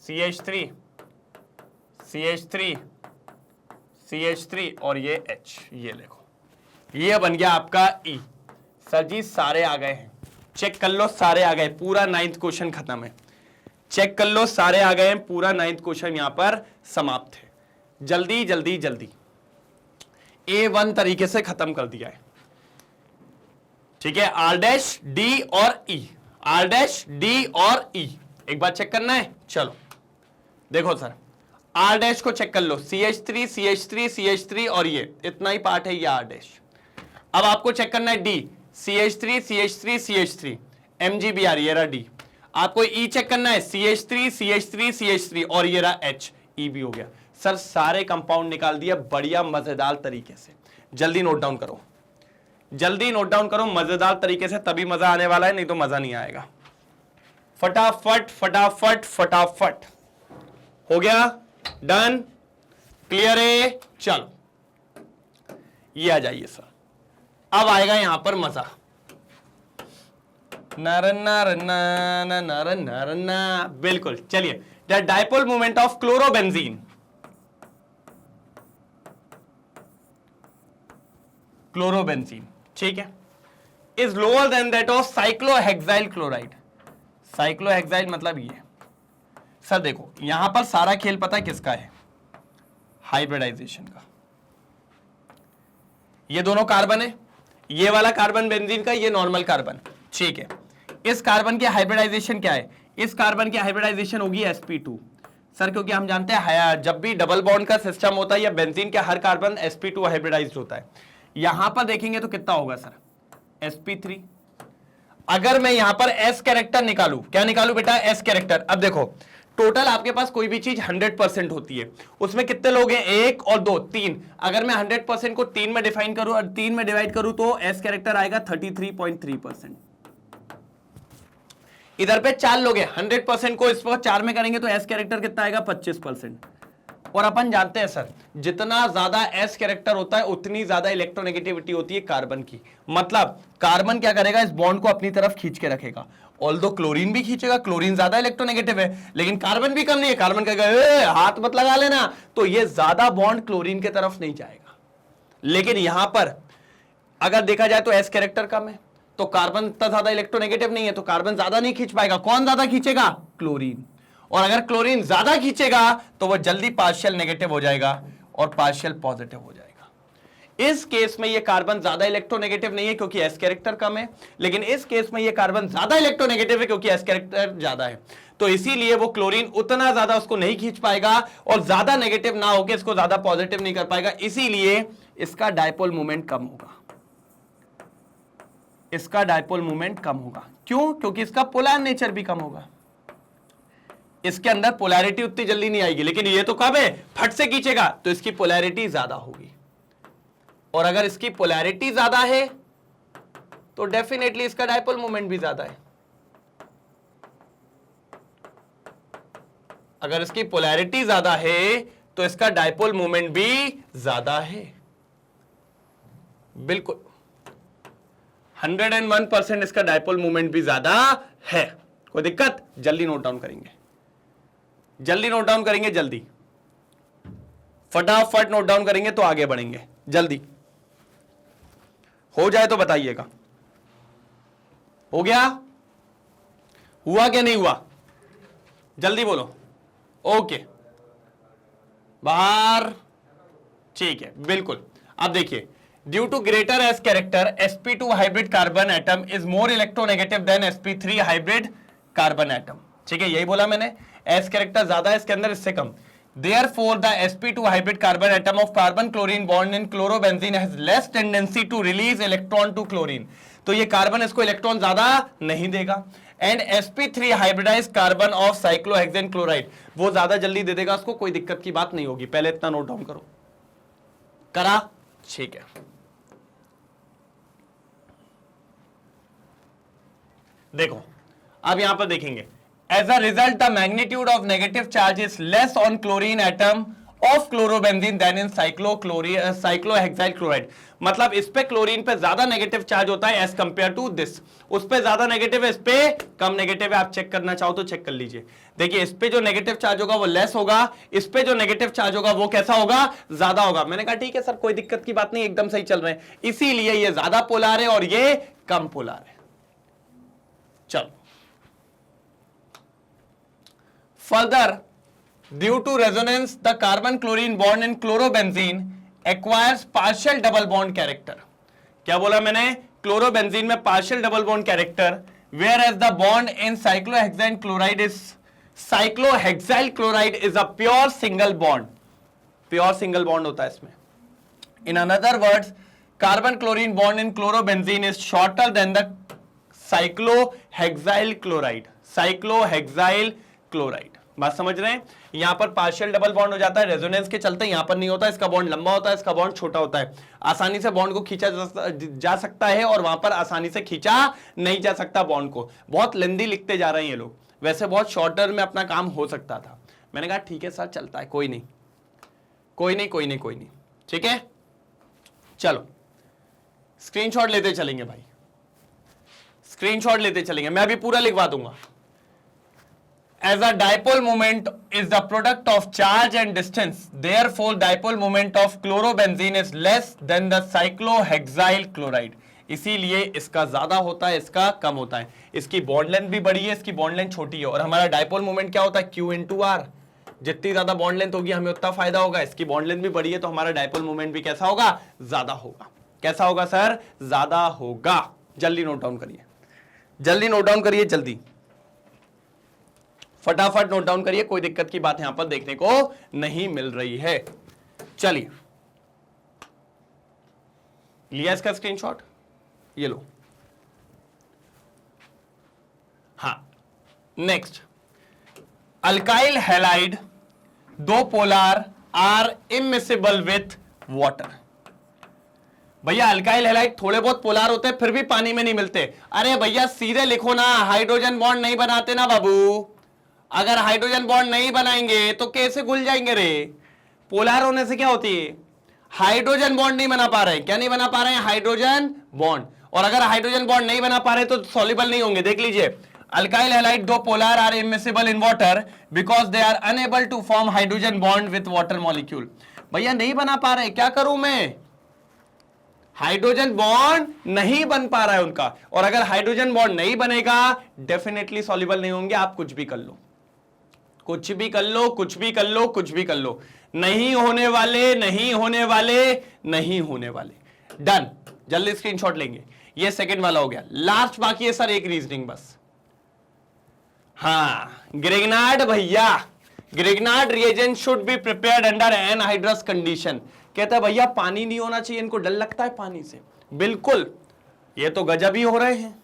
S1: CH3 CH3 CH3 और ये H, ये देखो ये बन गया आपका E। सर जी सारे आ गए हैं, चेक कर लो, सारे आ गए, पूरा 9th क्वेश्चन खत्म है। चेक कर लो, सारे आ गए हैं, पूरा 9th क्वेश्चन यहां पर समाप्त है। जल्दी जल्दी जल्दी A1 तरीके से खत्म कर दिया है। ठीक है, R डैश D और E, R डैश D और E एक बार चेक करना है। चलो देखो सर, R डैश को चेक कर लो, CH3 CH3 CH3 और ये इतना ही पार्ट है, ये R डैश। अब आपको चेक करना है D, CH3 CH3 CH3 MgBr, ये रहा D। आपको E चेक करना है, CH3 CH3 CH3 और ये रहा H, E भी हो गया। सर सारे कंपाउंड निकाल दिया बढ़िया मजेदार तरीके से। जल्दी नोट डाउन करो, जल्दी नोट डाउन करो मजेदार तरीके से, तभी मजा आने वाला है, नहीं तो मजा नहीं आएगा। फटाफट फटाफट फटाफट हो गया, डन, क्लियर है। चलो ये आ जाइए सर, अब आएगा यहां पर मजा। नर बिल्कुल। चलिए, the dipole moment of chlorobenzene, chlorobenzene, ठीक है, is lower than that of cyclohexyl chloride. Cyclohexyl मतलब ये। सर देखो यहां पर सारा खेल पता है किसका है? हाइब्रिडाइजेशन का। ये दोनों कार्बन है, ये वाला कार्बन बेंजीन का, ये नॉर्मल कार्बन, ठीक है। इस कार्बन की हाइब्रिडाइजेशन क्या है? इस कार्बन की हाइब्रिडाइजेशन होगी sp2। सर क्योंकि हम जानते हैं जब भी डबल बॉन्ड का सिस्टम होता है या बेंजीन के हर कार्बन sp2 हाइब्रिडाइज्ड होता है। यहां पर देखेंगे तो कितना होगा सर? sp3। अगर मैं यहां पर s कैरेक्टर निकालू, क्या निकालू बेटा? s character. अब देखो टोटल आपके पास कोई भी चीज 100% होती है, उसमें कितने लोग हैं? 1 और 2 3। अगर मैं 100% को 3 में डिफाइन करूं और 3 में डिवाइड करूं तो s कैरेक्टर आएगा 33.3%। इधर पे 4 लोग हैं, 100% को इस वक्त 4 में करेंगे तो s कैरेक्टर कितना आएगा? 25%। और अपन जानते हैं सर, जितना ज्यादा s कैरेक्टर होता है उतनी ज्यादा इलेक्ट्रोनेगेटिविटी होती है कार्बन की। मतलब कार्बन क्या करेगा? इस बॉन्ड को अपनी तरफ खींच के रखेगा। ऑल्दो क्लोरीन भी खींचेगा, क्लोरीन ज्यादा इलेक्ट्रोनेगेटिव है, लेकिन कार्बन भी कम नहीं है। कार्बन कहेगा हाथ मत लगा लेना, तो ये ज्यादा बॉन्ड क्लोरीन के तरफ नहीं जाएगा। लेकिन यहां पर अगर देखा जाए तो एस कैरेक्टर कम है, तो कार्बन इतना ज्यादा इलेक्ट्रोनेगेटिव नहीं है, तो कार्बन ज्यादा नहीं खींच पाएगा। कौन ज्यादा खींचेगा? क्लोरीन। और अगर क्लोरीन ज्यादा खींचेगा तो वह जल्दी पार्शियल नेगेटिव हो जाएगा और पार्शियल पॉजिटिव हो जाएगा। इस केस में ये कार्बन ज्यादा इलेक्ट्रोनेगेटिव नहीं है क्योंकि एस कैरेक्टर कम है, लेकिन इस केस में ये कार्बन ज्यादा इलेक्ट्रोनेगेटिव है क्योंकि एस कैरेक्टर ज्यादा है, तो इसीलिए वो क्लोरीन उतना ज्यादा उसको नहीं खींच पाएगा और ज्यादा नेगेटिव ना होकर इसको ज्यादा पॉजिटिव नहीं कर पाएगा, इसीलिए इसका डायपोल मोमेंट कम होगा। इसका डायपोल मोमेंट कम होगा। क्यों? क्योंकि इसका पोलर नेचर भी कम होगा। इसके अंदर पोलैरिटी उतनी जल्दी नहीं आएगी, लेकिन ये तो कब है? फट से खींचेगा, तो इसकी पोलैरिटी ज्यादा होगी। और अगर इसकी पोलैरिटी ज्यादा है तो डेफिनेटली इसका डायपोल मोमेंट भी ज्यादा है। अगर इसकी पोलैरिटी ज्यादा है तो इसका डायपोल मोमेंट भी ज्यादा है। बिल्कुल 101% इसका डायपोल मोमेंट भी ज्यादा है। कोई दिक्कत? जल्दी नोट डाउन करेंगे, जल्दी नोट डाउन करेंगे, जल्दी फटाफट नोट डाउन करेंगे तो आगे बढ़ेंगे। जल्दी हो जाए तो बताइएगा। हो गया? हुआ क्या नहीं हुआ? जल्दी बोलो। ओके, बाहर। ठीक है, बिल्कुल। अब देखिए, due to greater S character sp2 hybrid carbon atom is more electronegative than sp3 hybrid carbon atom. ठीक है, यही बोला मैंने, एस कैरेक्टर ज्यादा है इसके अंदर, इससे कम। Therefore, the sp2 hybrid carbon atom of carbon chlorine bond in chlorobenzene has less tendency to release electron to chlorine. तो ये कार्बन इसको इलेक्ट्रॉन ज्यादा नहीं देगा। And sp3 hybridized carbon of cyclohexane chloride, वो ज्यादा जल्दी दे देगा उसको, कोई दिक्कत की बात नहीं होगी। पहले इतना नोट डाउन करो। करा? ठीक है। देखो अब यहां पर देखेंगे, as a result the magnitude of negative charge is less on chlorine atom of chlorobenzene than in cyclohexyl chloride। मतलब इस पे क्लोरीन पे ज्यादा नेगेटिव चार्ज होता है एज कंपेयर टू दिस। उस पे ज्यादा नेगेटिव है, इस पे कम नेगेटिव है। आप चेक करना चाहो तो चेक कर लीजिए। देखिए, इस पे जो नेगेटिव चार्ज होगा वो लेस होगा, इस पे जो नेगेटिव चार्ज होगा वो कैसा होगा? ज्यादा होगा। मैंने कहा ठीक है सर, कोई दिक्कत की बात नहीं, एकदम सही चल रहे हैं। इसीलिए ये ज्यादा पोलर है और ये कम पोलर है। चलो further, due to resonance the carbon chlorine bond in chlorobenzene acquires partial double bond character। क्या बोला मैंने? क्लोरोबेंजीन में partial double bond character, whereas the bond in cyclohexyl chloride is a pure single bond। pure single bond होता है इसमें। in another words, carbon chlorine bond in chlorobenzene is shorter than the cyclohexyl chloride। बात समझ रहे हैं? यहां पर partial double bond हो जाता है रेजोनेंस के चलते, यहां पर नहीं होता। इसका बॉन्ड लंबा होता है, इसका बॉन्ड छोटा होता है। आसानी से बॉन्ड को खींचा जा सकता है और वहां पर आसानी से खींचा नहीं जा सकता बॉन्ड को। बहुत लेंदी लिखते जा रहे हैं ये लोग, वैसे बहुत शॉर्टर में अपना काम हो सकता था। मैंने कहा ठीक है सर, चलता है, कोई नहीं कोई नहीं कोई नहीं कोई नहीं। ठीक है, चलो स्क्रीनशॉट लेते चलेंगे भाई, स्क्रीनशॉट लेते चलेंगे। मैं अभी पूरा लिखवा दूंगा। As a dipole moment is the product of charge and distance, therefore dipole moment of chlorobenzene is less than the cyclohexyl chloride। इसीलिए इसका ज्यादा होता है, इसका कम होता है। इसकी बॉन्ड लेंथ भी बड़ी है, इसकी बॉन्ड लेंथ छोटी है। और हमारा डायपोल मोमेंट क्या होता है? Q into R। जितनी ज्यादा बॉन्ड लेंथ होगी हमें उतना फायदा होगा। इसकी बॉन्ड लेंथ भी बड़ी है तो हमारा डायपोल मोमेंट भी कैसा होगा? ज्यादा होगा। कैसा होगा सर? ज्यादा होगा। जल्दी नोट डाउन करिए, जल्दी नोट डाउन करिए, जल्दी फटाफट नोट डाउन करिए। कोई दिक्कत की बात यहां पर देखने को नहीं मिल रही है। चलिए, लिया इसका स्क्रीनशॉट? ये लो। हाँ, next, alkyl halide though polar are immiscible with water. भैया अल्काइल हैलाइड थोड़े बहुत पोलार होते हैं, फिर भी पानी में नहीं मिलते। अरे भैया सीधे लिखो ना, हाइड्रोजन बॉन्ड नहीं बनाते ना बाबू। अगर हाइड्रोजन बॉन्ड नहीं बनाएंगे तो कैसे घुल जाएंगे रे? पोलर होने से क्या होती है? हाइड्रोजन बॉन्ड नहीं बना पा रहे। क्या नहीं बना पा रहे हैं? Hydrogen bond. और अगर हाइड्रोजन बॉन्ड नहीं बना पा रहे तो सॉल्युबल नहीं होंगे। देख लीजिए, alkyl halide though polar are immiscible in water because they are unable to form hydrogen bond with water molecule. भैया नहीं बना पा रहे, क्या करूं मैं? हाइड्रोजन बॉन्ड नहीं बन पा रहा है उनका, और अगर हाइड्रोजन बॉन्ड नहीं बनेगा डेफिनेटली सॉल्युबल नहीं होंगे। आप कुछ भी कर लो, कुछ भी कर लो, कुछ भी कर लो, कुछ भी कर लो, नहीं होने वाले, नहीं होने वाले, नहीं होने वाले। डन, जल्दी स्क्रीनशॉट लेंगे। ये सेकंड वाला हो गया। लास्ट बाकी है सर एक रीजनिंग बस। हाँ ग्रिग्नार्ड भैया, Grignard reagent should be prepared under anhydrous condition. कहता है भैया पानी नहीं होना चाहिए, इनको डर लगता है पानी से। बिल्कुल, ये तो गजब ही हो रहे हैं।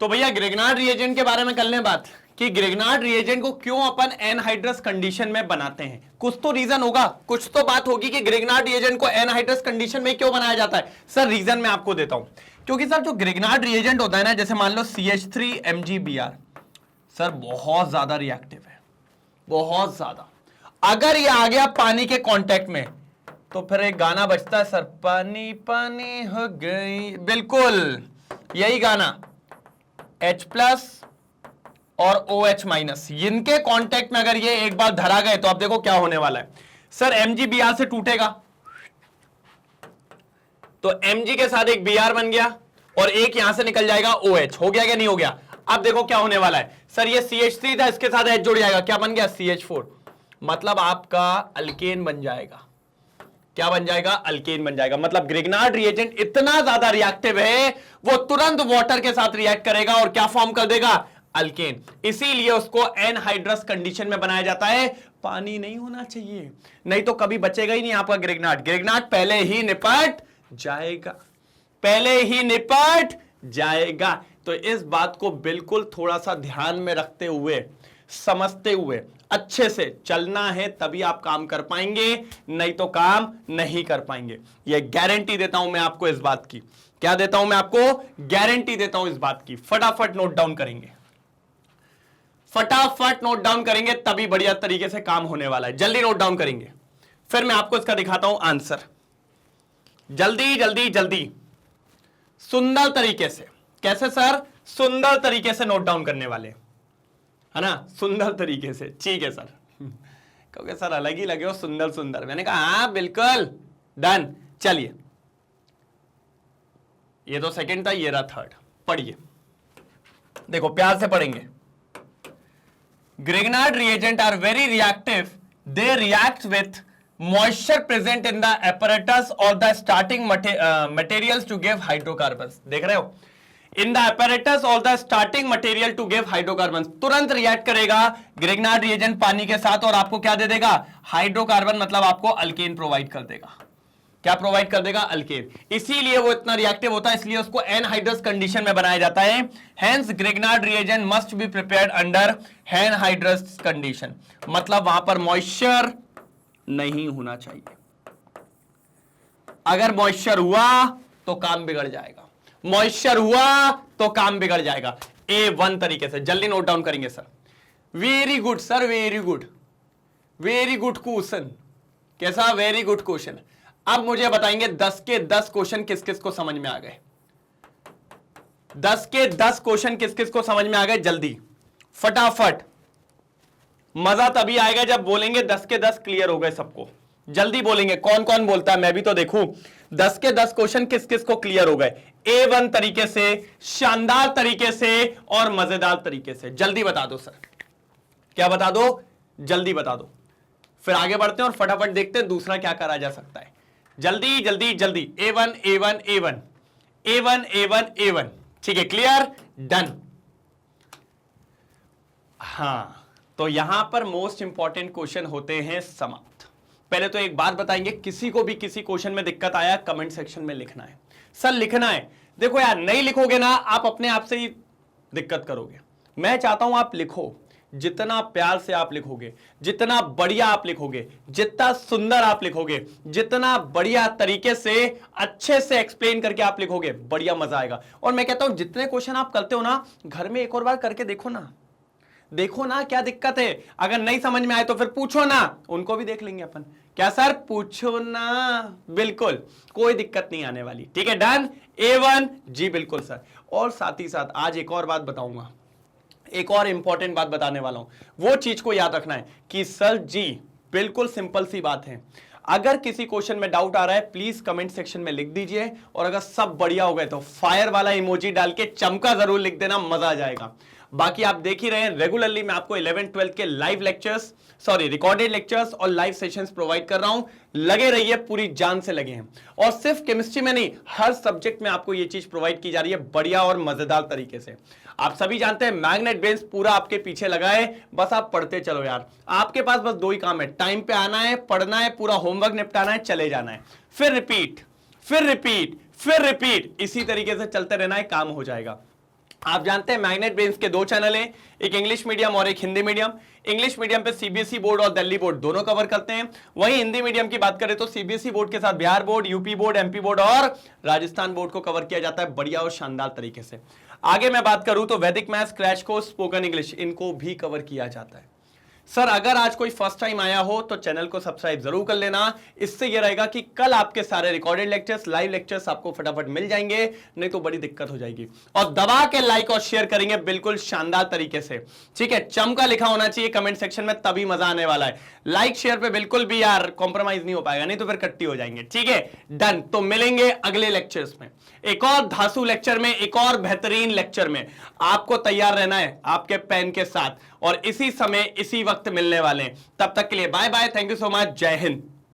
S1: तो भैया ग्रिग्नार्ड रिएजेंट के बारे में कर लें बात कि ग्रिग्नार्ड रिएजेंट को क्यों अपन एनहाइड्रस कंडीशन में बनाते हैं। कुछ तो रीजन होगा, कुछ तो बात होगी कि ग्रिग्नार्ड रिएजेंट को एनहाइड्रस कंडीशन में क्यों बनाया जाता है। सर रीजन मैं आपको देता हूं, क्योंकि सर जो ग्रिग्नार्ड रिएजेंट होता है ना, जैसे मान लो CH3MgBr, सर बहुत ज्यादा रिएक्टिव है, बहुत ज्यादा। अगर ये आ गया पानी के कांटेक्ट में तो फिर एक गाना बजता है सर, पानी पानी हो गई, बिल्कुल यही गाना, H+ और OH-, इनके कांटेक्ट में अगर ये एक बार धरा गए तो आप देखो क्या होने वाला है। सर MgBr से टूटेगा तो Mg के साथ एक Br बन गया और एक यहां से निकल जाएगा OH। हो गया क्या, नहीं हो गया? अब देखो क्या होने वाला है। सर ये CH3 था, इसके साथ H जुड़ जाएगा, क्या बन गया? CH4। मतलब आपका अल्केन बन जाएगा। क्या बन जाएगा? अल्केन बन जाएगा। मतलब ग्रिग्नार्ड रिएजेंट इतना ज्यादा रिएक्टिव है, वो तुरंत वाटर के साथ रिएक्ट करेगा और क्या फॉर्म कर देगा? अल्केन। इसीलिए उसको एनहाइड्रस कंडीशन में बनाया जाता है। पानी नहीं होना चाहिए, नहीं तो कभी बचेगा ही नहीं आपका ग्रिग्नार्ड। ग्रिग्नार्ड पहले ही निपट जाएगा, पहले ही निपट जाएगा। तो इस बात को बिल्कुल थोड़ा सा ध्यान में रखते हुए, समझते हुए अच्छे से चलना है, तभी आप काम कर पाएंगे, नहीं तो काम नहीं कर पाएंगे। यह गारंटी देता हूं मैं आपको इस बात की। क्या देता हूं मैं आपको? गारंटी देता हूं इस बात की। फटाफट नोट डाउन करेंगे, फटाफट नोट डाउन करेंगे, तभी बढ़िया तरीके से काम होने वाला है। जल्दी नोट डाउन करेंगे, फिर मैं आपको इसका दिखाता हूं आंसर। जल्दी जल्दी जल्दी, सुंदर तरीके से। कैसे सर? सुंदर तरीके से नोट डाउन करने वाले, है ना? सुंदर तरीके से, ठीक है सर। क्योंकि सर अलग ही लगे हो, सुंदर सुंदर। मैंने कहा हाँ बिल्कुल, डन। चलिए, ये तो सेकंड था, ये रहा थर्ड। पढ़िए, देखो प्यार से पढ़ेंगे। Grignard reagent are very reactive. They react with moisture present in the apparatus or the starting materials to give hydrocarbons. देख रहे हो? In the apparatus or the starting material to give hydrocarbons. तुरंत react करेगा Grignard reagent पानी के साथ और आपको क्या दे देगा? हाइड्रोकार्बन। मतलब आपको अल्केन प्रोवाइड कर देगा। क्या प्रोवाइड कर देगा? अल्केन। इसीलिए वो इतना रिएक्टिव होता है, इसलिए उसको एनहाइड्रस कंडीशन में बनाया जाता है। Hence Grignard reagent must be prepared under anhydrous condition. मतलब वहां पर मॉइस्चर नहीं होना चाहिए। अगर मॉइस्चर हुआ तो काम बिगड़ जाएगा, मॉइस्चर हुआ तो काम बिगड़ जाएगा। A1 तरीके से जल्दी नोट डाउन करेंगे sir. Very good sir, very good, very good question. कैसा? Very good question. अब मुझे बताएंगे 10 के 10 क्वेश्चन किस किस को समझ में आ गए? 10 के 10 क्वेश्चन किस किस को समझ में आ गए? जल्दी फटाफट। मजा तभी आएगा जब बोलेंगे 10 के 10 क्लियर हो गए सबको। जल्दी बोलेंगे, कौन कौन बोलता है, मैं भी तो देखूं। 10 के 10 क्वेश्चन किस किस को क्लियर हो गए? A1 तरीके से, शानदार तरीके से और मजेदार तरीके से। जल्दी बता दो सर। क्या बता दो? जल्दी बता दो, फिर आगे बढ़ते हैं और फटाफट देखते हैं दूसरा क्या करा जा सकता है। जल्दी जल्दी जल्दी। A1 A1 A1 A1 A1 A1। ठीक है, क्लियर, डन। हां, तो यहां पर मोस्ट इंपॉर्टेंट क्वेश्चन होते हैं समाप्त। पहले तो एक बात बताएंगे, किसी को भी किसी क्वेश्चन में दिक्कत आया कमेंट सेक्शन में लिखना है। सर लिखना है। देखो यार, नहीं लिखोगे ना आप अपने आप से ही दिक्कत करोगे। मैं चाहता हूं आप लिखो। जितना प्यार से आप लिखोगे, जितना बढ़िया आप लिखोगे, जितना सुंदर आप लिखोगे, जितना बढ़िया तरीके से अच्छे से एक्सप्लेन करके आप लिखोगे, बढ़िया मजा आएगा। और मैं कहता हूं जितने क्वेश्चन आप करते हो ना, घर में एक और बार करके देखो ना, देखो ना क्या दिक्कत है। अगर नहीं समझ में आए तो फिर पूछो ना, उनको भी देख लेंगे अपन। क्या सर? पूछो ना, बिल्कुल कोई दिक्कत नहीं आने वाली। ठीक है, डन। A1 जी बिल्कुल सर। और साथ ही साथ आज एक और बात बताऊंगा, एक और इंपॉर्टेंट बात बताने वाला हूं, वो चीज को याद रखना है कि सर जी बिल्कुल सिंपल सी बात है, अगर किसी क्वेश्चन में डाउट आ रहा है प्लीज कमेंट सेक्शन में लिख दीजिए, और अगर सब बढ़िया हो गए तो फायर वाला इमोजी डाल के चमका जरूर लिख देना, मजा आ जाएगा। बाकी आप देख ही रहे हैं रेगुलरली मैं आपको 11th 12th के live lectures, sorry recorded lectures और लाइव सेशंस प्रोवाइड कर रहा हूं, लगे रहिए, पूरी जान से लगे हैं। और सिर्फ केमिस्ट्री में नहीं, हर सब्जेक्ट में आपको यह चीज प्रोवाइड की जा रही है बढ़िया और मजेदार तरीके से। आप सभी जानते हैं मैग्नेट बेंच पूरा आपके पीछे लगा है, बस आप पढ़ते चलो यार। आपके पास बस दो ही काम है, टाइम पे आना है, पढ़ना है, पूरा होमवर्क निपटाना है, चले जाना है, फिर रिपीट, फिर रिपीट, फिर रिपीट, इसी तरीके से चलते रहना है, काम हो जाएगा। आप जानते हैं मैग्नेट बेंच के दो चैनल हैं, एक इंग्लिश मीडियम और एक हिंदी मीडियम। इंग्लिश मीडियम पे सीबीएसई बोर्ड और दिल्ली बोर्ड दोनों कवर करते हैं, वहीं हिंदी मीडियम की बात करें तो सीबीएसई बोर्ड के साथ Bihar board, UP board, MP board और राजस्थान बोर्ड को कवर किया जाता है बढ़िया और शानदार तरीके से। आगे मैं बात करूं तो वैदिक maths, crash course, spoken English, इनको भी कवर किया जाता है। सर अगर आज कोई फर्स्ट टाइम आया हो तो चैनल को सब्सक्राइब जरूर कर लेना, इससे यह रहेगा कि कल आपके सारे रिकॉर्डेड लेक्चर्स, लाइव लेक्चर्स आपको फटाफट मिल जाएंगे, नहीं तो बड़ी दिक्कत हो जाएगी। और दबा के लाइक और शेयर करेंगे बिल्कुल शानदार तरीके से, ठीक है। चमका लिखा होना चाहिए कमेंट सेक्शन में, तभी मजा आने वाला है। लाइक शेयर पे बिल्कुल भी यार कॉम्प्रोमाइज नहीं हो पाएगा, नहीं तो फिर कट्टी हो जाएंगे, ठीक है। डन, तो मिलेंगे अगले लेक्चर्स में, एक और धांसू लेक्चर में, एक और बेहतरीन लेक्चर में। आपको तैयार रहना है आपके पेन के साथ, और इसी समय इसी वक्त मिलने वाले हैं। तब तक के लिए bye bye, thank you so much, जय हिंद।